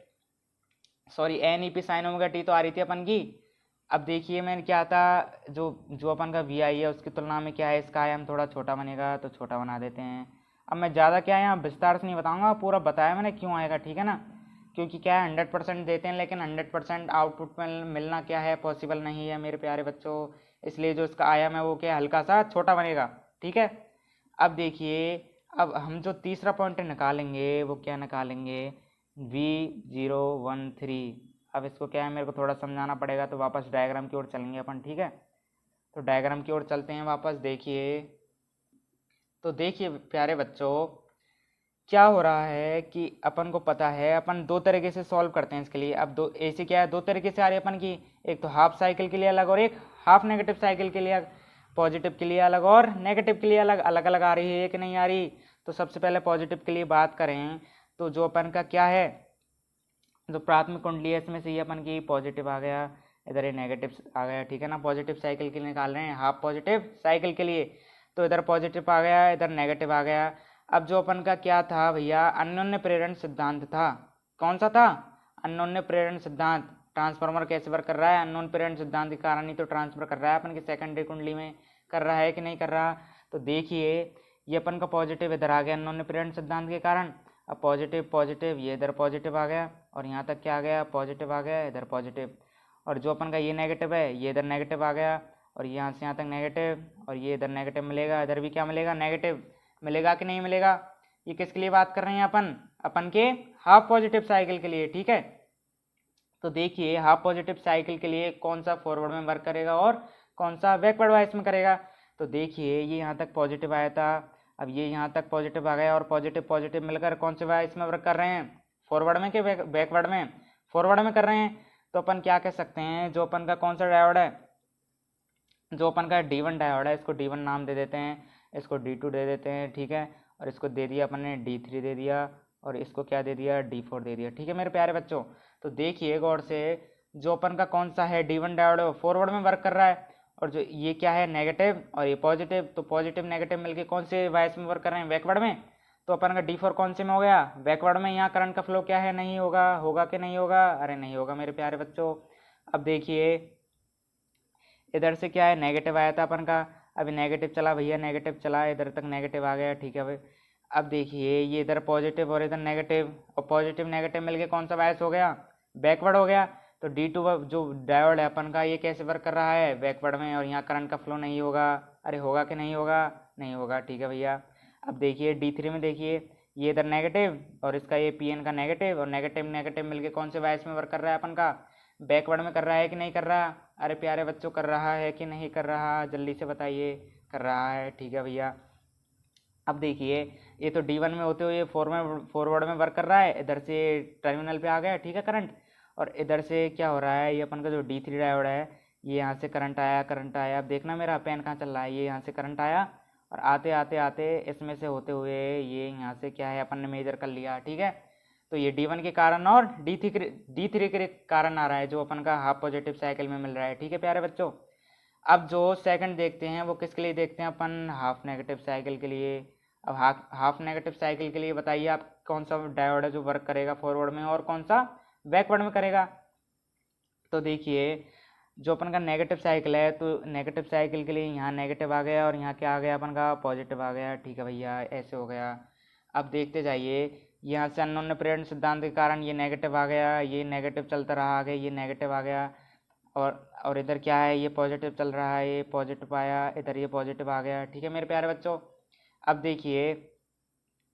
sorry N E P sine omega T तो आ रही थी अपन की। अब देखिए मैंने क्या था, जो जो अपन का वी आई है उसकी तुलना में क्या है, इसका आयाम थोड़ा छोटा बनेगा, तो छोटा बना देते हैं। अब मैं ज़्यादा क्या है यहाँ विस्तार से नहीं बताऊंगा, पूरा बताया मैंने क्यों आएगा, ठीक है ना। क्योंकि क्या है 100% देते हैं, लेकिन 100% आउटपुट में मिलना क्या है, पॉसिबल नहीं है मेरे प्यारे बच्चों। इसलिए जो इसका आयाम है वो क्या है, हल्का सा छोटा बनेगा, ठीक है। अब देखिए, अब हम जो तीसरा पॉइंट निकालेंगे वो क्या निकालेंगे, V013। अब इसको क्या है मेरे को थोड़ा समझाना पड़ेगा, तो वापस डायग्राम की ओर चलेंगे अपन, ठीक है। तो डायग्राम की ओर चलते हैं वापस, देखिए। तो देखिए प्यारे बच्चों क्या हो रहा है कि अपन को पता है, अपन दो तरीके से सॉल्व करते हैं इसके लिए। अब दो ऐसे क्या है, दो तरीके से आ रही है अपन की, एक तो हाफ साइकिल के लिए अलग और एक हाफ नेगेटिव साइकिल के लिए, पॉजिटिव के लिए अलग और नेगेटिव के लिए अलग, अलग अलग आ रही है, एक नहीं आ रही। तो सबसे पहले पॉजिटिव के लिए बात करें, तो जो अपन का क्या है, जो प्राथमिक कुंडली है इसमें से ये अपन की पॉजिटिव आ गया, इधर ये नेगेटिव आ गया, ठीक है ना। पॉजिटिव साइकिल के लिए निकाल रहे हैं, हाफ पॉजिटिव साइकिल के लिए, तो इधर पॉजिटिव आ गया, इधर नेगेटिव आ गया। अब जो अपन का क्या था भैया, अन्योन्य प्रेरण सिद्धांत था, कौन सा था, अन्योन्य प्रेरण सिद्धांत। ट्रांसफार्मर कैसे वर्क कर रहा है, अन्योन्य प्रेरण सिद्धांत के कारण ही तो ट्रांसफर कर रहा है अपन की सेकेंडरी कुंडली में, कर रहा है कि नहीं कर रहा। तो देखिए ये अपन का पॉजिटिव इधर आ गया अन्योन्य प्रेरण सिद्धांत के कारण। अब पॉजिटिव पॉजिटिव, ये इधर पॉजिटिव आ गया, और यहाँ तक क्या आ गया, पॉजिटिव आ गया, इधर पॉजिटिव। और जो अपन का ये नेगेटिव है ये इधर नेगेटिव आ गया, और यहाँ से यहाँ तक नेगेटिव, और ये इधर नेगेटिव मिलेगा, इधर भी क्या मिलेगा, नेगेटिव मिलेगा कि नहीं मिलेगा। ये किसके लिए बात कर रहे हैं अपन, अपन के हाफ पॉजिटिव साइकिल के लिए, ठीक है। तो देखिए हाफ पॉजिटिव साइकिल के लिए कौन सा फॉरवर्ड में वर्क करेगा और कौन सा बैकवर्ड वाइज में करेगा। तो देखिए ये यहाँ तक पॉजिटिव आया था, अब ये यहाँ तक पॉजिटिव आ गया, और पॉजिटिव पॉजिटिव मिलकर कौन से वाइज में वर्क कर रहे हैं, फॉरवर्ड में कि बैकवर्ड में, फॉरवर्ड में कर रहे हैं। तो अपन क्या कह सकते हैं, जो अपन का कौन सा डायोड है, जो अपन का D1 डायोड है, इसको D1 नाम दे देते हैं, इसको D2 दे देते हैं, ठीक है। और इसको दे दिया अपन ने D3 दे दिया, और इसको क्या दे दिया, D4 दे दिया, ठीक है मेरे प्यारे बच्चों। तो देखिए गौर से, जो अपन का कौन सा है D1 डायोड है वो फॉरवर्ड में वर्क कर रहा है, और जो ये क्या है नेगेटिव और ये पॉजिटिव, तो पॉजिटिव नेगेटिव मिलके कौन से वाइस में वर्क कर रहे हैं, बैकवर्ड में। तो अपन का D4 कौन से में हो गया, बैकवर्ड में। यहाँ करंट का फ्लो क्या है, नहीं होगा, होगा कि नहीं होगा, अरे नहीं होगा मेरे प्यारे बच्चों। अब देखिए इधर से क्या है, नेगेटिव आया था अपन का, अभी नेगेटिव चला भैया, नेगेटिव चला, इधर तक नेगेटिव आ गया, ठीक है भाई। अब देखिए ये इधर पॉजिटिव और इधर नेगेटिव, और पॉजिटिव नेगेटिव मिलके कौन सा वाइस हो गया, बैकवर्ड हो गया। तो D2 जो डायोड है अपन का, ये कैसे वर्क कर रहा है, बैकवर्ड में, और यहाँ करंट का फ्लो नहीं होगा। अरे होगा कि नहीं होगा, नहीं होगा, ठीक है भैया। अब देखिए D3 में देखिए, ये इधर नेगेटिव और इसका ये PN का नेगेटिव, और नेगेटिव नेगेटिव मिलके कौन से वाइस में वर्क कर रहा है अपन का, बैकवर्ड में कर रहा है कि नहीं कर रहा। अरे प्यारे बच्चों, कर रहा है कि नहीं कर रहा, जल्दी से बताइए। कर रहा है, ठीक है भैया। अब देखिए, ये तो D1 में होते हुए फॉरवर्ड में वर्क कर रहा है, इधर से टर्मिनल पे आ गया, ठीक है, करंट। और इधर से क्या हो रहा है, ये अपन का जो D3 डायोड है, ये यहाँ से करंट आया, करंट आया। अब देखना मेरा पेन कहाँ चल रहा है, ये यहाँ से करंट आया, और आते आते आते इसमें से होते हुए ये यहाँ से क्या है, अपन ने मेजर कर लिया, ठीक है। तो ये D1 के कारण और D3 के कारण आ रहा है, जो अपन का हाफ पॉजिटिव साइकिल में मिल रहा है, ठीक है प्यारे बच्चों। अब जो सेकंड देखते हैं वो किसके लिए देखते हैं अपन, हाफ नेगेटिव साइकिल के लिए। अब हाफ नेगेटिव साइकिल के लिए बताइए आप कौन सा डायोड है जो वर्क करेगा फॉरवर्ड में और कौन सा बैकवर्ड में करेगा। तो देखिए, जो अपन का नेगेटिव साइकिल है, तो नेगेटिव साइकिल के लिए यहाँ नेगेटिव आ गया और यहाँ क्या आ गया अपन का, पॉजिटिव आ गया, ठीक है भैया, ऐसे हो गया। अब देखते जाइए, यहाँ से अननोन प्रेरण सिद्धांत के कारण ये नेगेटिव आ गया, ये नेगेटिव चलता रहा आगे, ये नेगेटिव आ गया, और इधर क्या है, ये पॉजिटिव चल रहा है, ये पॉजिटिव आया, इधर ये पॉजिटिव आ गया, ठीक है मेरे प्यारे बच्चों। अब देखिए,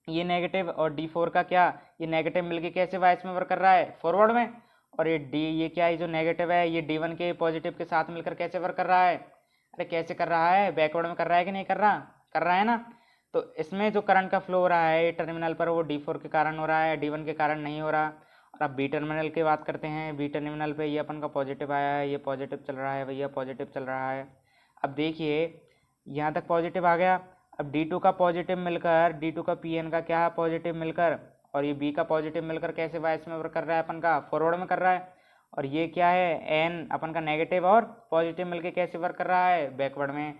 ये नेगेटिव और D4 का क्या, ये नेगेटिव मिलके कैसे वाइस में वर्क कर रहा है, फॉरवर्ड में। और ये क्या है, जो नेगेटिव है, ये D1 के पॉजिटिव के साथ मिलकर कैसे वर्क कर रहा है, अरे कैसे कर रहा है, बैकवर्ड में कर रहा है कि नहीं कर रहा, कर रहा है ना। तो इसमें जो करंट का फ्लो हो रहा है टर्मिनल पर, वो D4 के कारण हो रहा है, D1 के कारण नहीं हो रहा। और अब बी टर्मिनल की बात करते हैं, बी टर्मिनल पे ये अपन का पॉजिटिव आया है, ये पॉजिटिव चल रहा है भैया, पॉजिटिव चल रहा है। अब देखिए, यहाँ तक पॉजिटिव आ गया। अब D2 का पॉजिटिव मिलकर, D2 का PN का क्या है, पॉजिटिव मिलकर, और ये B का पॉजिटिव मिलकर कैसे वाइस में वर्क कर रहा है अपन का, फॉरवर्ड में कर रहा है। और ये क्या है, N अपन का नेगेटिव और पॉजिटिव मिलकर कैसे वर्क कर रहा है, बैकवर्ड में।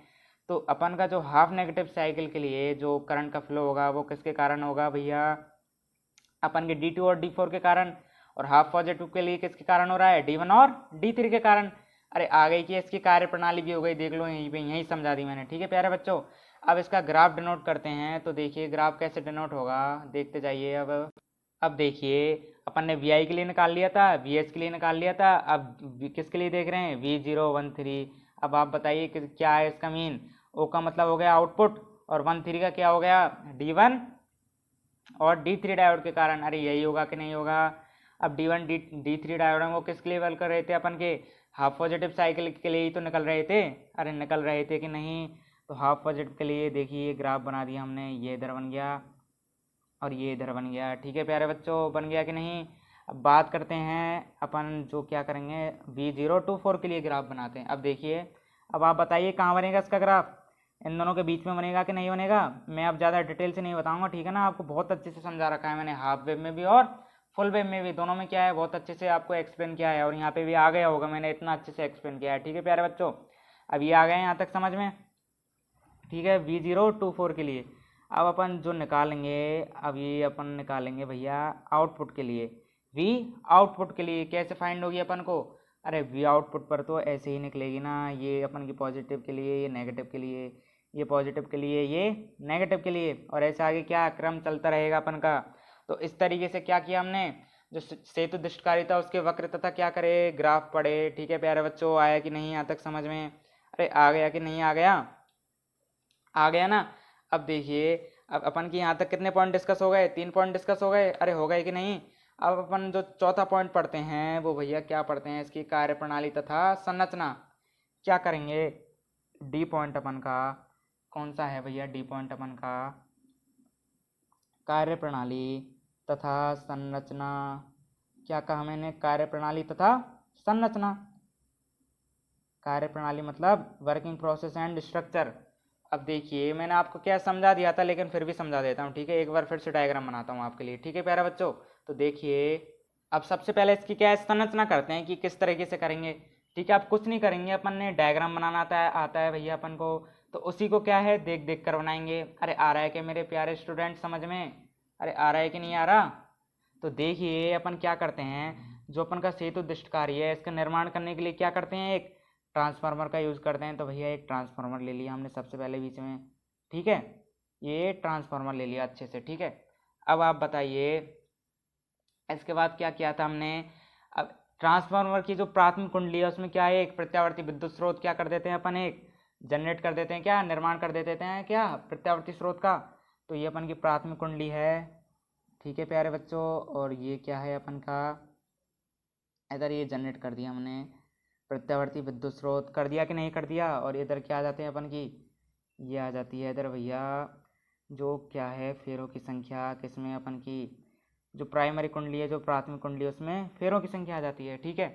तो अपन का जो हाफ नेगेटिव साइकिल के लिए जो करंट का फ्लो होगा वो किसके कारण होगा भैया, अपन के D2 और D4 के कारण। और हाफ पॉजिटिव के लिए किसके कारण हो रहा है, D1 और D3 के कारण। अरे आ गई कि इसकी कार्य प्रणाली भी हो गई, देख लो यहीं पे, यहीं समझा दी मैंने, ठीक है प्यारे बच्चों। अब इसका ग्राफ डिनोट करते हैं, तो देखिए ग्राफ कैसे डिनोट होगा, देखते जाइए। अब देखिए, अपन ने VI के लिए निकाल लिया था, VS के लिए निकाल लिया था, अब किसके लिए देख रहे हैं, V013। अब आप बताइए कि क्या है इसका मीन, O का मतलब हो गया आउटपुट, और 13 का क्या हो गया, D1 और D3 डायोड के कारण। अरे यही होगा कि नहीं होगा। अब D1 D3 डायोड वो किसके लिए वर्क कर रहे थे, अपन के हाफ पॉजिटिव साइकिल के लिए ही तो निकल रहे थे। अरे निकल रहे थे कि नहीं। तो हाफ पॉजिटिव के लिए देखिए ग्राफ बना दिया हमने, ये इधर बन गया और ये इधर बन गया, ठीक है प्यारे बच्चों, बन गया कि नहीं। अब बात करते हैं अपन जो क्या करेंगे, V024 के लिए ग्राफ बनाते हैं। अब देखिए, अब आप बताइए कहाँ बनेगा इसका ग्राफ, इन दोनों के बीच में बनेगा कि नहीं बनेगा। मैं अब ज़्यादा डिटेल से नहीं बताऊंगा, ठीक है ना, आपको बहुत अच्छे से समझा रखा है मैंने, हाफ वेव में भी और फुल वेव में भी, दोनों में क्या है बहुत अच्छे से आपको एक्सप्लेन किया है, और यहाँ पे भी आ गया होगा मैंने इतना अच्छे से एक्सप्लेन किया है, ठीक है प्यारे बच्चों। अब ये आ गए यहाँ तक समझ में, ठीक है। V024 के लिए अब अपन जो निकालेंगे, अब ये अपन निकालेंगे भैया आउटपुट के लिए, V आउटपुट के लिए कैसे फाइंड होगी अपन को। अरे V आउटपुट पर तो ऐसे ही निकलेगी ना, ये अपन की पॉजिटिव के लिए, ये नेगेटिव के लिए, ये पॉजिटिव के लिए, ये नेगेटिव के लिए, और ऐसे आगे क्या क्रम चलता रहेगा अपन का। तो इस तरीके से क्या किया हमने, जो सेतु दृष्टकारिता उसके वक्र तथा क्या करे, ग्राफ पढ़े, ठीक है प्यारे बच्चों। आया कि नहीं यहाँ तक समझ में, अरे आ गया कि नहीं आ गया, आ गया ना। अब देखिए, अब अपन की यहाँ तक कितने पॉइंट डिस्कस हो गए, 3 पॉइंट डिस्कस हो गए, अरे हो गए कि नहीं। अब अपन जो चौथा पॉइंट पढ़ते हैं वो भैया क्या पढ़ते हैं, इसकी कार्य प्रणाली तथा संरचना। क्या करेंगे, डी पॉइंट अपन का कौन सा है भैया, डी पॉइंट अपन का कार्य प्रणाली तथा संरचना। क्या कहा मैंने, कार्य प्रणाली तथा संरचना। कार्य प्रणाली मतलब वर्किंग प्रोसेस एंड स्ट्रक्चर। अब देखिए, मैंने आपको क्या समझा दिया था, लेकिन फिर भी समझा देता हूँ, ठीक है। एक बार फिर से डायग्राम बनाता हूँ आपके लिए, ठीक है प्यारे बच्चों। तो देखिए, अब सबसे पहले इसकी क्या है, संरचना करते हैं कि किस तरीके से करेंगे, ठीक है। आप कुछ नहीं करेंगे, अपन ने डायग्राम बनाना आता है भैया अपन को, तो उसी को क्या है देख देख कर बनाएंगे। अरे आ रहा है कि मेरे प्यारे स्टूडेंट समझ में, अरे आ रहा है कि नहीं आ रहा। तो देखिए, अपन क्या करते हैं, जो अपन का सेतु दृष्ट कार्य है इसका निर्माण करने के लिए क्या करते हैं, एक ट्रांसफार्मर का यूज़ करते हैं। तो भैया एक ट्रांसफार्मर ले लिया हमने सबसे पहले बीच में, ठीक है, ये ट्रांसफार्मर ले लिया अच्छे से, ठीक है। अब आप बताइए इसके बाद क्या किया था हमने। अब ट्रांसफार्मर की जो प्राथमिक कुंडली है उसमें क्या है, एक प्रत्यावर्ती विद्युत स्रोत क्या कर देते हैं अपन, एक जनरेट कर देते हैं, क्या निर्माण कर देते हैं, क्या प्रत्यावर्ती स्रोत का। तो ये अपन की प्राथमिक कुंडली है, ठीक है प्यारे बच्चों। और ये क्या है अपन का, इधर ये जनरेट कर दिया हमने, प्रत्यावर्ती विद्युत स्रोत कर दिया कि नहीं कर दिया। और इधर क्या आ जाते हैं अपन की, ये आ जाती है इधर भैया जो क्या है फेरों की संख्या, किसमें अपन की जो प्राइमरी कुंडली है, जो प्राथमिक कुंडली है उसमें फेरों की संख्या आ जाती है, ठीक है।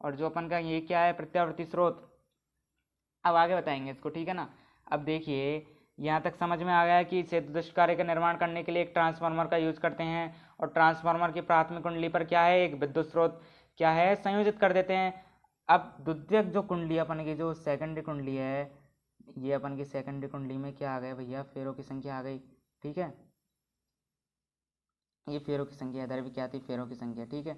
और जो अपन का ये क्या है प्रत्यावर्ती स्रोत, अब आगे बताएंगे इसको, ठीक है ना। अब देखिए यहाँ तक समझ में आ गया कि सेतुदृष्ट कार्य का निर्माण करने के लिए एक ट्रांसफार्मर का यूज करते हैं, और ट्रांसफार्मर की प्राथमिक कुंडली पर क्या है, एक विद्युत स्रोत क्या है संयोजित कर देते हैं। अब द्वितीयक जो कुंडली अपन की जो सेकेंडरी कुंडली है, ये अपन की सेकेंडरी कुंडली में क्या आ गया भैया, फेरों की संख्या आ गई, ठीक है। ये फेरों की संख्या, इधर भी क्या थी, फेरों की संख्या, ठीक है।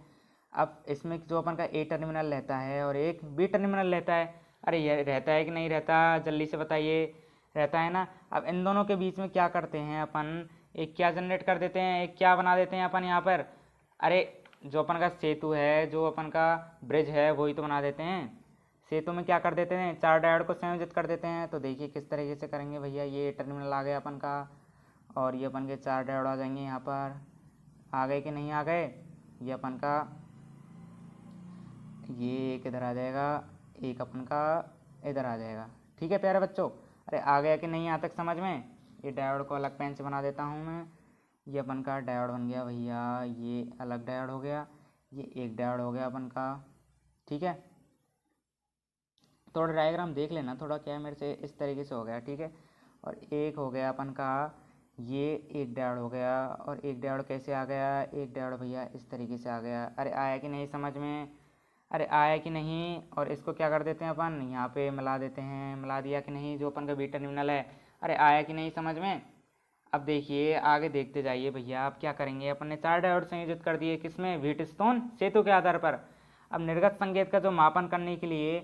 अब इसमें जो अपन का ए टर्मिनल रहता है और एक बी टर्मिनल रहता है, अरे ये रहता है कि नहीं रहता, जल्दी से बताइए, रहता है ना। अब इन दोनों के बीच में क्या करते हैं अपन, एक क्या जनरेट कर देते हैं, एक क्या बना देते हैं अपन यहाँ पर, अरे जो अपन का सेतु है, जो अपन का ब्रिज है वही तो बना देते हैं। सेतु में क्या कर देते हैं, चार डायोड को संयोजित कर देते हैं। तो देखिए किस तरीके से करेंगे भैया, ये टर्मिनल आ गया अपन का, और ये अपन के चार डायोड आ जाएंगे यहाँ पर, आ गए कि नहीं आ गए। ये अपन का ये एक इधर आ जाएगा, एक अपन का इधर आ जाएगा, ठीक है प्यारे बच्चों। अरे आ गया कि नहीं यहाँ तक समझ में। ये डायोड को अलग पेन से बना देता हूँ मैं, ये अपन का डायोड बन गया भैया, ये अलग डायोड हो गया, ये एक डायोड हो गया अपन का, ठीक है। थोड़ा डायग्राम देख लेना, थोड़ा क्या है मेरे से इस तरीके से हो गया, ठीक है। और एक हो गया अपन का, ये एक डायोड हो गया, और एक डायोड कैसे आ गया, एक डायोड भैया इस तरीके से आ गया। अरे आया कि नहीं समझ में, अरे आया कि नहीं। और इसको क्या कर देते हैं अपन, यहाँ पे मिला देते हैं, मिला दिया कि नहीं, जो अपन का बी टर्मिनल है। अरे आया कि नहीं समझ में। अब देखिए आगे देखते जाइए भैया, अब क्या करेंगे, अपन ने चार डायोड संयोजित कर दिए, किसमें, व्हीटस्टोन सेतु के आधार पर। अब निर्गत संकेत का जो मापन करने के लिए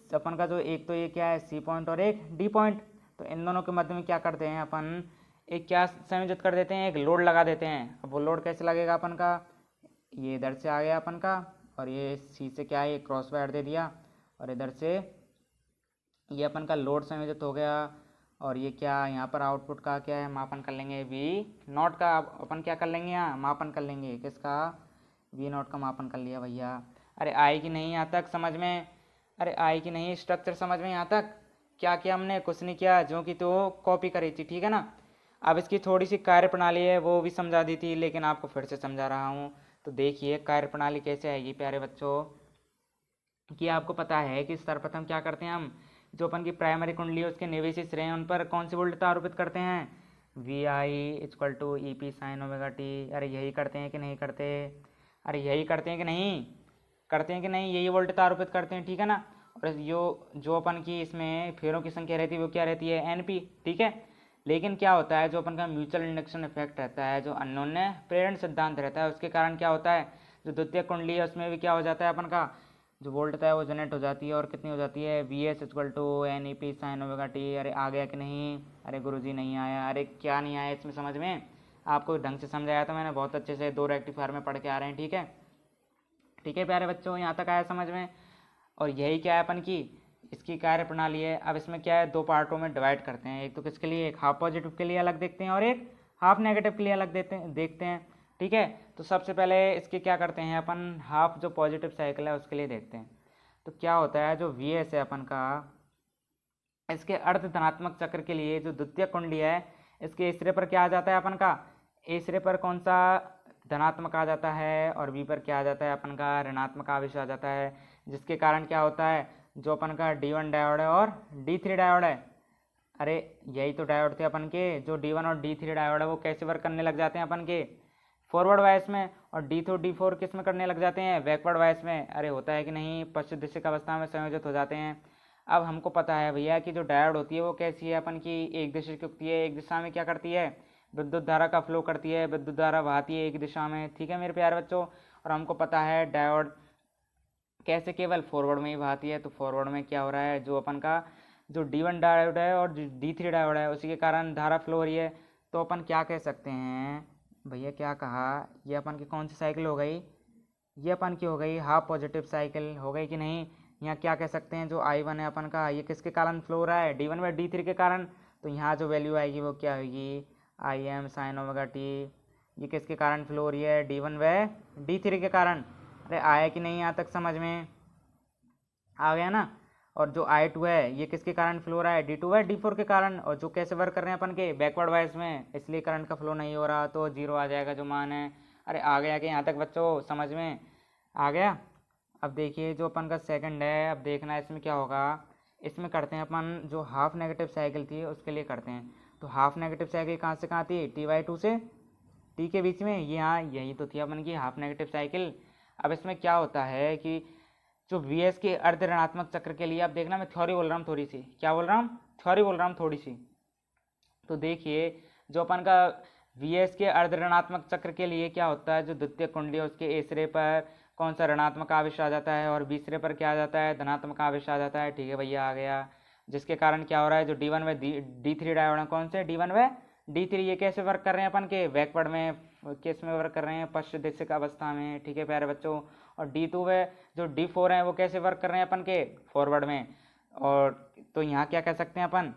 अपन का जो एक तो ये क्या है सी पॉइंट और एक डी पॉइंट, तो इन दोनों के मध्य में क्या करते हैं अपन, एक क्या संयोजित कर देते हैं, एक लोड लगा देते हैं। अब वो लोड कैसे लगेगा अपन का, ये इधर से आ गया अपन का, और ये सी से क्या है क्रॉस वायर दे दिया, और इधर से ये अपन का लोड संयोजित हो गया। और ये क्या यहाँ पर आउटपुट का क्या है मापन कर लेंगे, वी नॉट का अपन क्या कर लेंगे यहाँ मापन कर लेंगे, किसका, वी नॉट का मापन कर लिया भैया। अरे आई कि नहीं यहाँ तक समझ में, अरे आई कि नहीं स्ट्रक्चर समझ में यहाँ तक। क्या किया हमने, कुछ नहीं किया, जो कि तो कॉपी करी थी, ठीक है ना। अब इसकी थोड़ी सी कार्य प्रणाली है वो भी समझा दी थी, लेकिन आपको फिर से समझा रहा हूँ। तो देखिए कार्य प्रणाली कैसे आएगी प्यारे बच्चों, कि आपको पता है कि सर्वप्रथम क्या करते हैं हम, जो अपन की प्राइमरी कुंडली है उसके निवेशी श्रेणी उन पर कौन सी वोल्टता आरोपित करते हैं, V I equal to E P sine omega T. अरे यही करते हैं कि नहीं करते, अरे यही करते हैं कि नहीं करते हैं कि नहीं, यही वोल्टता आरोपित करते हैं, ठीक है ना। और जो अपन की इसमें फेरों की संख्या रहती है वो क्या रहती है, एन पी, ठीक है। लेकिन क्या होता है, जो अपन का म्यूचुअल इंडक्शन इफेक्ट रहता है, जो अन्योन्य प्रेरण सिद्धांत रहता है, उसके कारण क्या होता है, जो द्वितीय कुंडली है उसमें भी क्या हो जाता है अपन का, जो वोल्टता है वो जनरेट हो जाती है, और कितनी हो जाती है, V S equal to N E P sine omega T. अरे आ गया कि नहीं, अरे गुरुजी नहीं आया, अरे क्या नहीं आया इसमें समझ में, आपको ढंग से समझाया था मैंने बहुत अच्छे से, दो रेक्टिफायर में पढ़ के आ रहे हैं, ठीक है। ठीक है प्यारे बच्चों यहाँ तक आया समझ में। और यही क्या है अपन की इसकी कार्य प्रणाली है। अब इसमें क्या है, दो पार्टों में डिवाइड करते हैं, एक तो किसके लिए, एक हाफ पॉजिटिव के लिए अलग देखते हैं, और एक हाफ नेगेटिव के लिए अलग देखते हैं, ठीक है। तो सबसे पहले इसके क्या करते हैं अपन, हाफ जो पॉजिटिव साइकिल है उसके लिए देखते हैं। तो क्या होता है, जो वी एस है अपन का, इसके अर्ध धनात्मक चक्र के लिए जो द्वितीय कुंडली है, इसके सिरे पर क्या आ जाता है अपन का, ए सिरे पर कौन सा धनात्मक आ जाता है, और बी पर क्या आ जाता है अपन का ऋणात्मक आवेश आ जाता है। जिसके कारण क्या होता है, जो अपन का D1 डायोड है और D3 डायोड है, अरे यही तो डायोड थे अपन के, जो D1 और D3 डायोड है वो कैसे वर्क करने लग जाते हैं अपन के, फॉरवर्ड वाइस में, और D2 D4 किस में करने लग जाते हैं, बैकवर्ड वाइस में। अरे होता है कि नहीं, पश्चिम दिशा अवस्था में संयोजित हो जाते हैं। अब हमको पता है भैया कि जो डायोड होती है वो कैसी है अपन की, एक दिशा की होती है, एक दिशा में क्या करती है, विद्युत धारा का फ्लो करती है, विद्युत धारा बहाती है एक दिशा में, ठीक है मेरे प्यारे बच्चों। और हमको पता है डायोड कैसे केवल फॉरवर्ड में ही बहाती है, तो फॉरवर्ड में क्या हो रहा है, जो अपन का जो D1 डायोड है और जो D3 डायोड है उसी के कारण धारा फ्लो हो रही है। तो अपन क्या कह सकते हैं भैया, क्या कहा, ये अपन की कौन सी साइकिल हो गई, ये अपन की हो गई हाफ पॉजिटिव साइकिल, हो गई कि नहीं। यहाँ क्या कह सकते हैं, जो I1 है अपन का, ये किसके कारण फ्लो हो रहा है, D1/D3 के कारण। तो यहाँ जो वैल्यू आएगी वो क्या होगी, Im sin ओमेगा टी। ये किसके कारण फ्लो हो रही है, D1/D3 के कारण। अरे आया कि नहीं यहाँ तक समझ में, आ गया ना। और जो I2 है ये किसके कारण फ्लो हो रहा है, D2/D4 के कारण। और जो कैसे वर्क कर रहे हैं अपन के बैकवर्ड वाइज में, इसलिए करंट का फ्लो नहीं हो रहा, तो 0 आ जाएगा जो मान है। अरे आ गया कि यहाँ तक बच्चों समझ में आ गया। अब देखिए जो अपन का सेकंड है, अब देखना है इसमें क्या होगा। इसमें करते हैं अपन जो हाफ नेगेटिव साइकिल थी उसके लिए करते हैं। तो हाफ नेगेटिव साइकिल कहाँ से कहाँ थी, T/2 से T के बीच में, ये यहाँ यही तो थी अपन की हाफ नेगेटिव साइकिल। अब इसमें क्या होता है कि जो Vs के अर्ध ऋणात्मक चक्र के लिए, अब देखना मैं थ्योरी बोल रहा हूँ थोड़ी सी, क्या बोल रहा हूँ, थ्योरी बोल रहा हूँ थोड़ी सी। तो देखिए जो अपन का Vs के अर्ध ऋणात्मक चक्र के लिए क्या होता है, जो द्वितीय कुंडली है उसके ए सिरे पर कौन सा ऋणात्मक आवेश आ जाता है और बी सिरे पर क्या आ जाता है, धनात्मक आवेश आ जाता है। ठीक है भैया, आ गया। जिसके कारण क्या हो रहा है, जो D1/D3 डायोड है, कौन से D1/D3, ये कैसे वर्क कर रहे हैं अपन के बैकवर्ड में, किस में वर्क कर रहे हैं, पश्च दिशक अवस्था में। ठीक है प्यारे बच्चों। और D2 में जो D4 है वो कैसे वर्क कर रहे हैं अपन के फॉरवर्ड में। और तो यहाँ क्या कह सकते हैं अपन,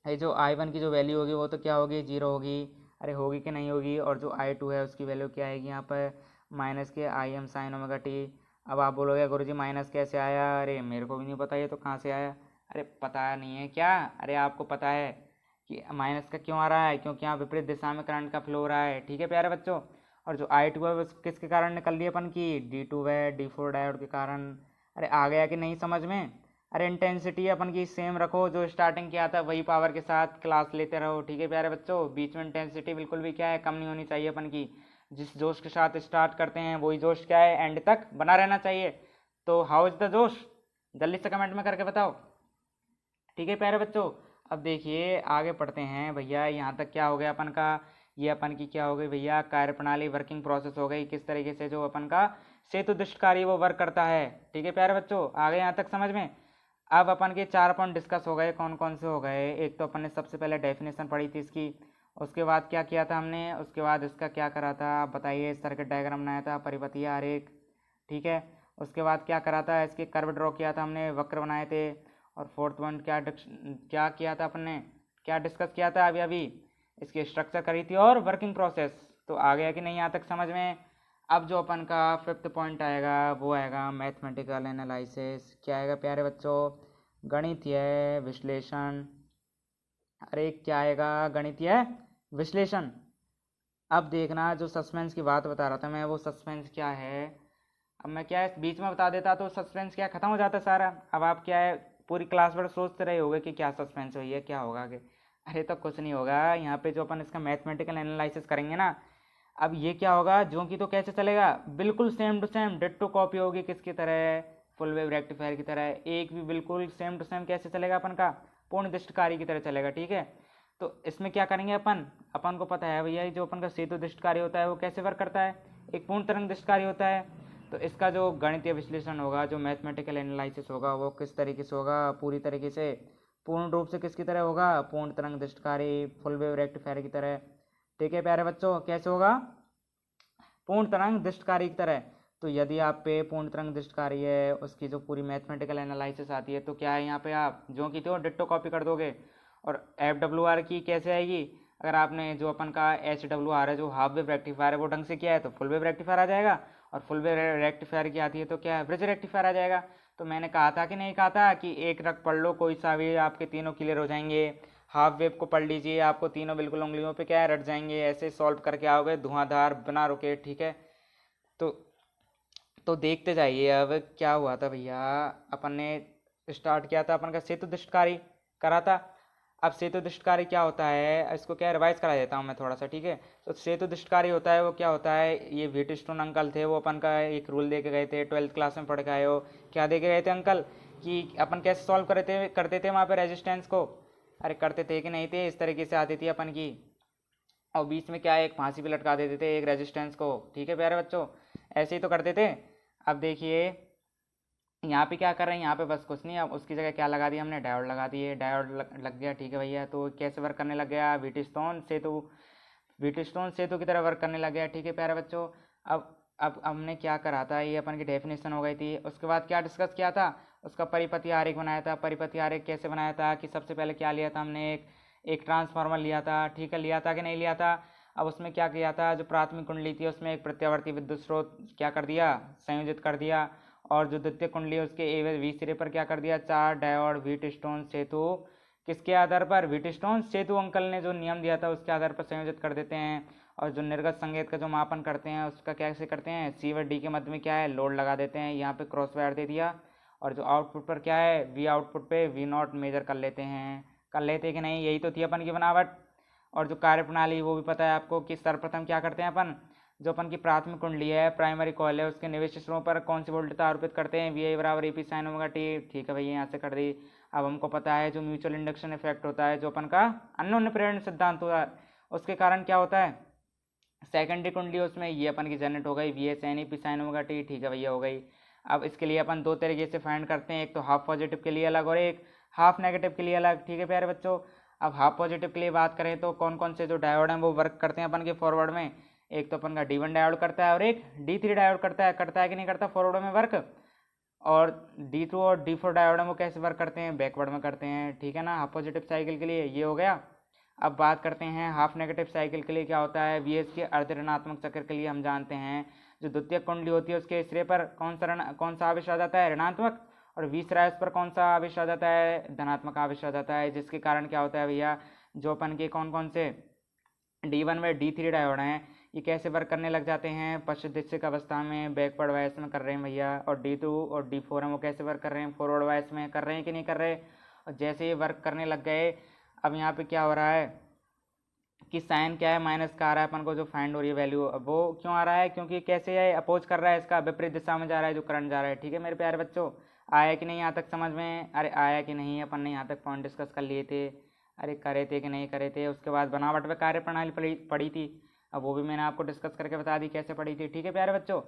ये जो I1 की जो वैल्यू होगी वो तो क्या होगी, 0 होगी। अरे होगी कि नहीं होगी। और जो I2 है उसकी वैल्यू क्या आएगी यहाँ पर, माइनस के Im sin ओमेगा टी। अब आप बोलोगे गुरुजी माइनस कैसे आया, अरे मेरे को भी नहीं पता ये तो कहाँ से आया। अरे पता नहीं है क्या, अरे आपको पता है कि माइनस का क्यों आ रहा है, क्योंकि यहाँ विपरीत दिशा में करंट का फ्लो हो रहा है। ठीक है प्यारे बच्चों। और जो I2 है वो किसके कारण निकल रही है अपन की, D2/D4 डायोड के कारण। अरे आ गया कि नहीं समझ में। अरे इंटेंसिटी अपन की सेम रखो, जो स्टार्टिंग किया था वही पावर के साथ क्लास लेते रहो। ठीक है प्यारे बच्चों, बीच में इंटेंसिटी बिल्कुल भी क्या है, कम नहीं होनी चाहिए अपन की। जिस जोश के साथ स्टार्ट करते हैं वही जोश क्या है, एंड तक बना रहना चाहिए। तो हाउ इज द जोश, जल्दी से कमेंट में करके बताओ। ठीक है प्यारे बच्चों। अब देखिए आगे पढ़ते हैं भैया, यहाँ तक क्या हो गया अपन का, ये अपन की क्या हो गई भैया, कार्यप्रणाली वर्किंग प्रोसेस हो गई, किस तरीके से जो अपन का सेतु दृष्ट कार्य वो वर्क करता है। ठीक है प्यारे बच्चों, आ गए यहाँ तक समझ में। अब अपन के 4 पॉइंट डिस्कस हो गए, कौन कौन से हो गए। एक तो अपन ने सबसे पहले डेफिनेशन पढ़ी थी इसकी, उसके बाद क्या किया था हमने, उसके बाद इसका क्या करा था आप बताइए, सर्किट डायग्राम बनाया था, परिपथीय आरेख। ठीक है। उसके बाद क्या करा था, इसके कर्व ड्रॉ किया था हमने, वक्र बनाए थे। और फोर्थ पॉइंट क्या किया था अपन ने, क्या डिस्कस किया था अभी अभी, इसकी स्ट्रक्चर करी थी और वर्किंग प्रोसेस। तो आ गया कि नहीं यहाँ तक समझ में। अब जो अपन का फिफ्थ पॉइंट आएगा वो आएगा मैथमेटिकल एनालिसिस। क्या आएगा प्यारे बच्चों, गणितीय विश्लेषण। अरे क्या आएगा, गणितीय विश्लेषण। अब देखना जो सस्पेंस की बात बता रहा था मैं, वो सस्पेंस क्या है। अब मैं क्या है बीच में बता देता तो सस्पेंस क्या खत्म हो जाता सारा। अब आप क्या है पूरी क्लास भर सोचते रहे होगे कि क्या सस्पेंस हुई है, क्या होगा आगे। अरे तो कुछ नहीं होगा, यहाँ पे जो अपन इसका मैथमेटिकल एनालिसिस करेंगे ना, अब ये क्या होगा, जो कि तो कैसे चलेगा, बिल्कुल same to same ditto copy होगी किसकी तरह, फुल वेव रेक्टिफायर की तरह। एक भी बिल्कुल सेम टू सेम कैसे चलेगा अपन का, पूर्ण दृष्टकारी की तरह चलेगा। ठीक है। तो इसमें क्या करेंगे अपन, अपन को पता है भैया जो अपन का सेतु दृष्टकारी होता है वो कैसे वर्क करता है, एक पूर्ण तरंग दृष्टकारी होता है। तो इसका जो गणितीय विश्लेषण होगा, जो मैथमेटिकल एनालिसिस होगा, वो किस तरीके से होगा, पूरी तरीके से पूर्ण रूप से किसकी तरह होगा, पूर्ण तरंग दृष्टकारी फुल वेव रेक्टिफायर की तरह। ठीक है प्यारे बच्चों, कैसे होगा, पूर्ण तरंग दृष्टकारी की तरह। तो यदि आप पे पूर्ण तरंग दृष्टकारी है, उसकी जो पूरी मैथमेटिकल एनालिसिस आती है, तो क्या है यहाँ पे आप जो की तो डिट्टो कॉपी कर दोगे। और FWR की कैसे आएगी, अगर आपने जो अपन का HWR है जो हाफ वेव रेक्टिफायर है वो ढंग से किया है तो फुल वेव रेक्टिफायर आ जाएगा। और फुल वेव रेक्टिफायर की आती है तो क्या है, ब्रिज रेक्टिफायर आ जाएगा। तो मैंने कहा था कि नहीं कहा था कि एक रख पढ़ लो कोई सा भी, आपके तीनों क्लियर हो जाएंगे। हाफ वेव को पढ़ लीजिए, आपको तीनों बिल्कुल उंगलियों पे क्या है रट जाएंगे, ऐसे सॉल्व करके आओगे धुआंधार बिना रुके। ठीक है। तो तो देखते जाइए अब क्या हुआ था भैया, अपन ने स्टार्ट किया था अपन का सेतु दृष्टकारी करा था। अब सेतु दृष्टकारी क्या होता है, इसको क्या रिवाइज करा देता हूँ मैं थोड़ा सा। ठीक है। तो सेतु दृष्टकारी होता है वो क्या होता है, ये व्हीटस्टोन अंकल थे, वो अपन का एक रूल दे के गए थे, 12th क्लास में पढ़ के आए हो। क्या दे के गए थे अंकल, कि अपन कैसे सॉल्व करते थे वहाँ पे रेजिस्टेंस को। अरे करते थे कि नहीं थे, इस तरीके से आती थी अपन की, और बीच में क्या है एक फांसी भी लटका देते थे एक रेजिस्टेंस को। ठीक है प्यारे बच्चों, ऐसे ही तो करते थे। अब देखिए यहाँ पे क्या कर रहे हैं, यहाँ पे बस कुछ नहीं, अब उसकी जगह क्या लगा दिया हमने, डायोड लगा दिए, डायोड लग गया। ठीक है भैया, तो कैसे वर्क करने लग गया, व्हीटस्टोन सेतु की तरह वर्क करने लग गया। ठीक है प्यारे बच्चों। अब अब हमने क्या करा था, ये अपन की डेफिनेशन हो गई थी। उसके बाद क्या डिस्कस किया था, उसका परिपथी आरेख बनाया था। परिपथी आरेख कैसे बनाया था कि सबसे पहले क्या लिया था हमने, एक ट्रांसफार्मर लिया था, ठीक है, लिया था कि नहीं लिया था। अब उसमें क्या किया था, जो प्राथमिक कुंडली थी उसमें एक प्रत्यावर्ती विद्युत स्रोत क्या कर दिया, संयोजित कर दिया। और जो द्वितीय कुंडली है उसके ए वी सिरे पर क्या कर दिया, 4 डायोड व्हीटस्टोन सेतु, किसके आधार पर, व्हीटस्टोन सेतु अंकल ने जो नियम दिया था उसके आधार पर संयोजित कर देते हैं। और जो निर्गत संकेत का जो मापन करते हैं उसका कैसे करते हैं, सी व डी के मध्य में क्या है, लोड लगा देते हैं, यहाँ पे क्रॉस वायर दे दिया। और जो आउटपुट पर क्या है, वी आउटपुट पे वी नॉट मेजर कर लेते हैं, कर लेते हैं कि नहीं, यही तो थी अपन की बनावट। और जो कार्य प्रणाली वो भी पता है आपको कि सर्वप्रथम क्या करते हैं अपन, जो अपन की प्राथमिक कुंडली है, प्राइमरी कॉइल है, उसके निवेश स्तरों पर कौन सी वोल्टेज आरोपित करते हैं, वी आई बराबर A P sine omega T, ठीक है भैया, यहाँ से कर दी। अब हमको पता है जो म्यूचुअल इंडक्शन इफेक्ट होता है, जो अपन का अन्योन्य प्रेरण सिद्धांत होता है, उसके कारण क्या होता है, सेकेंडरी कुंडली उसमें ये अपन की जनरेट हो गई, V S N E P sine omega T, ठीक है भैया, हो गई। अब इसके लिए अपन दो तरीके से फाइंड करते हैं, एक तो हाफ पॉजिटिव के लिए अलग और एक हाफ नेगेटिव के लिए अलग, ठीक है प्यारे बच्चों। अब हाफ पॉजिटिव के लिए बात करें तो कौन कौन से जो डायोड हैं वो वर्क करते हैं अपन के फॉरवर्ड में, एक तो अपन का D1 डायोड करता है और एक D3 डायोड करता है कि नहीं करता फॉरवर्ड में वर्क। और D2 और D4 डायोड है वो कैसे वर्क करते हैं, बैकवर्ड में करते हैं, ठीक है ना, हाफ पॉजिटिव साइकिल के लिए ये हो गया। अब बात करते हैं हाफ नेगेटिव साइकिल के लिए क्या होता है, वीएस के अर्ध ऋणात्मक चक्र के लिए हम जानते हैं जो द्वितीय कुंडली होती है उसके सिरे पर कौन सा आवेश आ जाता है, ऋणात्मक, और विसराइस पर कौन सा आवेश आ जाता है, धनात्मक आवेश आ जाता है, जिसके कारण क्या होता है भैया, जो अपन के कौन कौन से D1 में D3 डायोड हैं ये कैसे वर्क करने लग जाते हैं, पश्चिदिशिक अवस्था में बैकवर्ड वाइस में कर रहे हैं भैया। और D2 और D4 हैं वो कैसे वर्क कर रहे हैं, फॉरवर्ड वाइस में कर रहे हैं कि नहीं कर रहे। और जैसे ये वर्क करने लग गए, अब यहाँ पे क्या हो रहा है कि साइन क्या है, माइनस का आ रहा है अपन को, जो फाइंड हो रही है वैल्यू, अब वो क्यों आ रहा है, क्योंकि कैसे है अपोज कर रहा है, इसका विपरीत दिशा में जा रहा है जो करंट जा रहा है, ठीक है मेरे प्यारे बच्चों। आया कि नहीं यहाँ तक समझ में, अरे आया कि नहीं, अपन ने यहाँ तक पॉइंट डिस्कस कर लिए थे, अरे करे थे कि नहीं करे थे। उसके बाद बनावट में कार्य प्रणाली पढ़ी थी, अब वो भी मैंने आपको डिस्कस करके बता दी कैसे पढ़ी थी, ठीक है प्यारे बच्चों।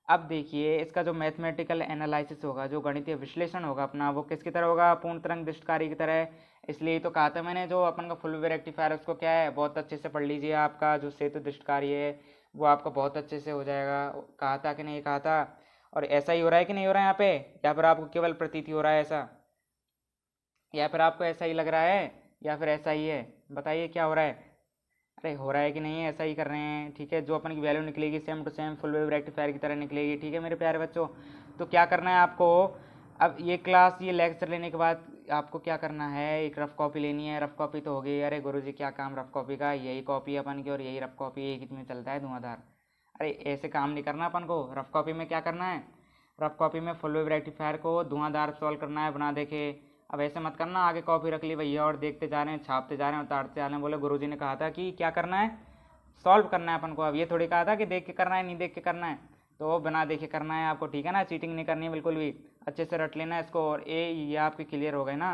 अब देखिए इसका जो मैथमेटिकल एनालिसिस होगा, जो गणितीय विश्लेषण होगा अपना, वो किसकी तरह होगा, पूर्ण तरंग दृष्टकारी की तरह। इसलिए तो कहा था मैंने, जो अपन का फुल वेव रेक्टिफायर उसको क्या है बहुत अच्छे से पढ़ लीजिए, आपका जो सेतु दृष्टकारी है वो आपका बहुत अच्छे से हो जाएगा, कहा था कि नहीं कहा था। और ऐसा ही हो रहा है कि नहीं हो रहा है यहाँ पे, या फिर आपको केवल प्रतीति हो रहा है ऐसा, या फिर आपको ऐसा ही लग रहा है, या फिर ऐसा ही है, बताइए क्या हो रहा है। अरे हो रहा है कि नहीं, ऐसा ही कर रहे हैं, ठीक है, जो अपन की वैल्यू निकलेगी same to same full wave rectifier की तरह निकलेगी, ठीक है मेरे प्यारे बच्चों। तो क्या करना है आपको, अब ये क्लास ये लेक्चर लेने के बाद आपको क्या करना है, एक रफ कॉपी लेनी है, रफ कॉपी तो होगी, अरे गुरुजी क्या काम रफ कॉपी का, यही कॉपी है अपन की और यही रफ कॉपी एक में चलता है धुआंधार। अरे ऐसे काम नहीं करना अपन को, रफ कॉपी में क्या करना है, रफ कॉपी में फुल वेव रेक्टिफायर को धुआंधार सॉल्व करना है, बना देखे। अब ऐसे मत करना आगे कॉपी रख ली भैया और देखते जा रहे हैं, छापते जा रहे हैं, उतारते जा रहे हैं, बोले गुरुजी ने कहा था कि क्या करना है, सॉल्व करना है अपन को। अब ये थोड़ी कहा था कि देख के करना है, नहीं देख के करना है, तो बिना देखे करना है आपको, ठीक है ना, चीटिंग नहीं करनी है बिल्कुल भी, अच्छे से रट लेना है इसको। और ये आपके क्लियर हो गए ना।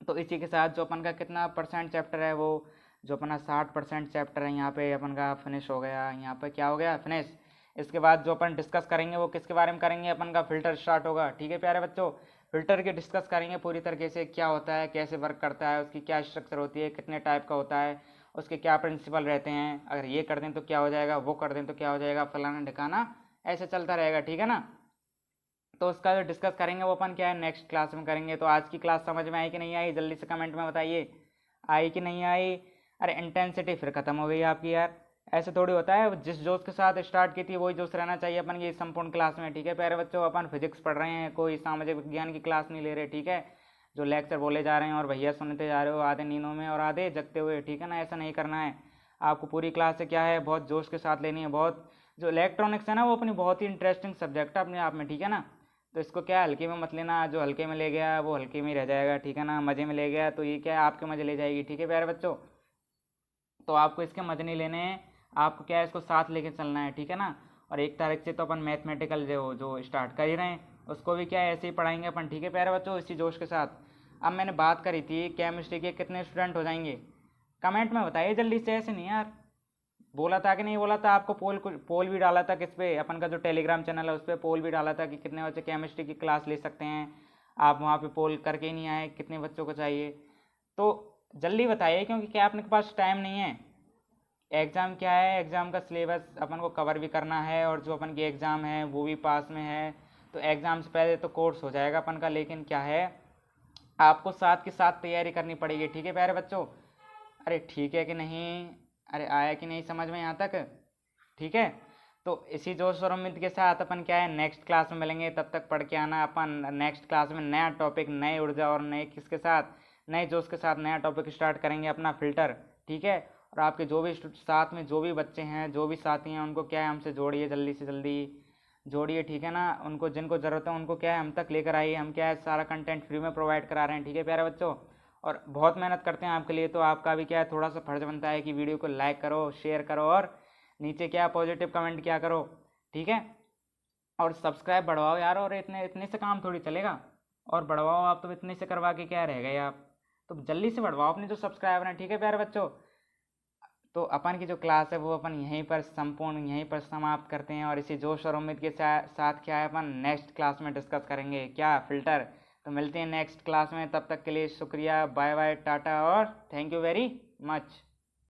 तो इसी के साथ जो अपन का कितना परसेंट चैप्टर है, वो जो अपना 60% चैप्टर है यहाँ पे अपन का फिनिश हो गया, यहाँ पे क्या हो गया फिनिश। इसके बाद जो अपन डिस्कस करेंगे वो किसके बारे में करेंगे, अपन का फिल्टर स्टार्ट होगा, ठीक है प्यारे बच्चों। फिल्टर के डिस्कस करेंगे पूरी तरीके से, क्या होता है, कैसे वर्क करता है, उसकी क्या स्ट्रक्चर होती है, कितने टाइप का होता है, उसके क्या प्रिंसिपल रहते हैं, अगर ये कर दें तो क्या हो जाएगा, वो कर दें तो क्या हो जाएगा, फलाना ढिकाना, ऐसे चलता रहेगा, ठीक है ना। तो उसका जो डिस्कस करेंगे वो अपन क्या है नेक्स्ट क्लास में करेंगे। तो आज की क्लास समझ में आई कि नहीं आई, जल्दी से कमेंट में बताइए, आई कि नहीं आई। अरे इंटेंसिटी फिर खत्म हो गई आपकी यार, ऐसे थोड़ी होता है, जिस जोश के साथ स्टार्ट की थी वही जोश रहना चाहिए अपन की संपूर्ण क्लास में, ठीक है प्यारे बच्चों। अपन फिजिक्स पढ़ रहे हैं, कोई सामाजिक विज्ञान की क्लास नहीं ले रहे, ठीक है। जो लेक्चर बोले जा रहे हैं और भैया सुनते जा रहे हो, आधे नींदों में और आधे जगते हुए, ठीक है ना, ऐसा नहीं करना है आपको। पूरी क्लास से क्या है बहुत जोश के साथ लेनी है, बहुत जो इलेक्ट्रॉनिक्स है ना वो अपनी बहुत ही इंटरेस्टिंग सब्जेक्ट है अपने आप में, ठीक है ना। तो इसको क्या हल्के में मत लेना, जो हल्के में ले गया वो हल्के में ही रह जाएगा, ठीक है ना, मज़े में ले गया तो ये क्या है आपके मज़े ले जाएगी, ठीक है प्यारे बच्चों। तो आपको इसके मज़े नहीं लेने हैं, आपको क्या है इसको साथ लेके चलना है, ठीक है ना। और एक तारीख से तो अपन मैथमेटिकल जो स्टार्ट कर ही रहे हैं, उसको भी क्या है ऐसे ही पढ़ाएंगे अपन, ठीक है प्यारे बच्चों, इसी जोश के साथ। अब मैंने बात करी थी केमिस्ट्री के कितने स्टूडेंट हो जाएंगे, कमेंट में बताइए जल्दी से, ऐसे नहीं यार, बोला था कि नहीं बोला था आपको, पोल भी डाला था किस पे, अपन का जो टेलीग्राम चैनल है उस पर पोल भी डाला था कि कितने बच्चे केमिस्ट्री की क्लास ले सकते हैं। आप वहाँ पे पोल करके ही नहीं आए, कितने बच्चों को चाहिए, तो जल्दी बताइए, क्योंकि क्या अपने के पास टाइम नहीं है, एग्ज़ाम क्या है, एग्ज़ाम का सिलेबस अपन को कवर भी करना है और जो अपन की एग्ज़ाम है वो भी पास में है, तो एग्ज़ाम से पहले तो कोर्स हो जाएगा अपन का, लेकिन क्या है आपको साथ के साथ तैयारी करनी पड़ेगी। ठीक है प्यारे बच्चों, अरे ठीक है कि नहीं, अरे आया कि नहीं समझ में यहाँ तक? ठीक है, तो इसी जोश और उम्मीद के साथ अपन क्या है नेक्स्ट क्लास में मिलेंगे। तब तक पढ़ के आना। अपन नेक्स्ट क्लास में नया टॉपिक, नए ऊर्जा और नए किसके साथ, नए जोश के साथ नया टॉपिक स्टार्ट करेंगे अपना फिल्टर। ठीक है, और आपके जो भी साथ में जो भी बच्चे हैं, जो भी साथी हैं, उनको क्या है हमसे जोड़िए, जल्दी से जल्दी जोड़िए। ठीक है ना, उनको जिनको ज़रूरत है उनको क्या है हम तक लेकर आइए। हम क्या है सारा कंटेंट फ्री में प्रोवाइड करा रहे हैं। ठीक है प्यारे बच्चों, और बहुत मेहनत करते हैं आपके लिए, तो आपका भी क्या है थोड़ा सा फर्ज बनता है कि वीडियो को लाइक करो, शेयर करो और नीचे क्या पॉजिटिव कमेंट क्या करो। ठीक है, और सब्सक्राइब बढ़वाओ यार, और इतने इतने से काम थोड़ी चलेगा, और बढ़वाओ आप, तो इतने से करवा के क्या रह गए आप, तो जल्दी से बढ़वाओ अपने जो सब्सक्राइबर हैं। ठीक है प्यारे बच्चों, तो अपन की जो क्लास है वो अपन यहीं पर संपूर्ण यहीं पर समाप्त करते हैं, और इसी जोश और उम्मीद के साथ क्या है अपन नेक्स्ट क्लास में डिस्कस करेंगे क्या फिल्टर। तो मिलते हैं नेक्स्ट क्लास में, तब तक के लिए शुक्रिया, बाय बाय, टाटा और थैंक यू वेरी मच।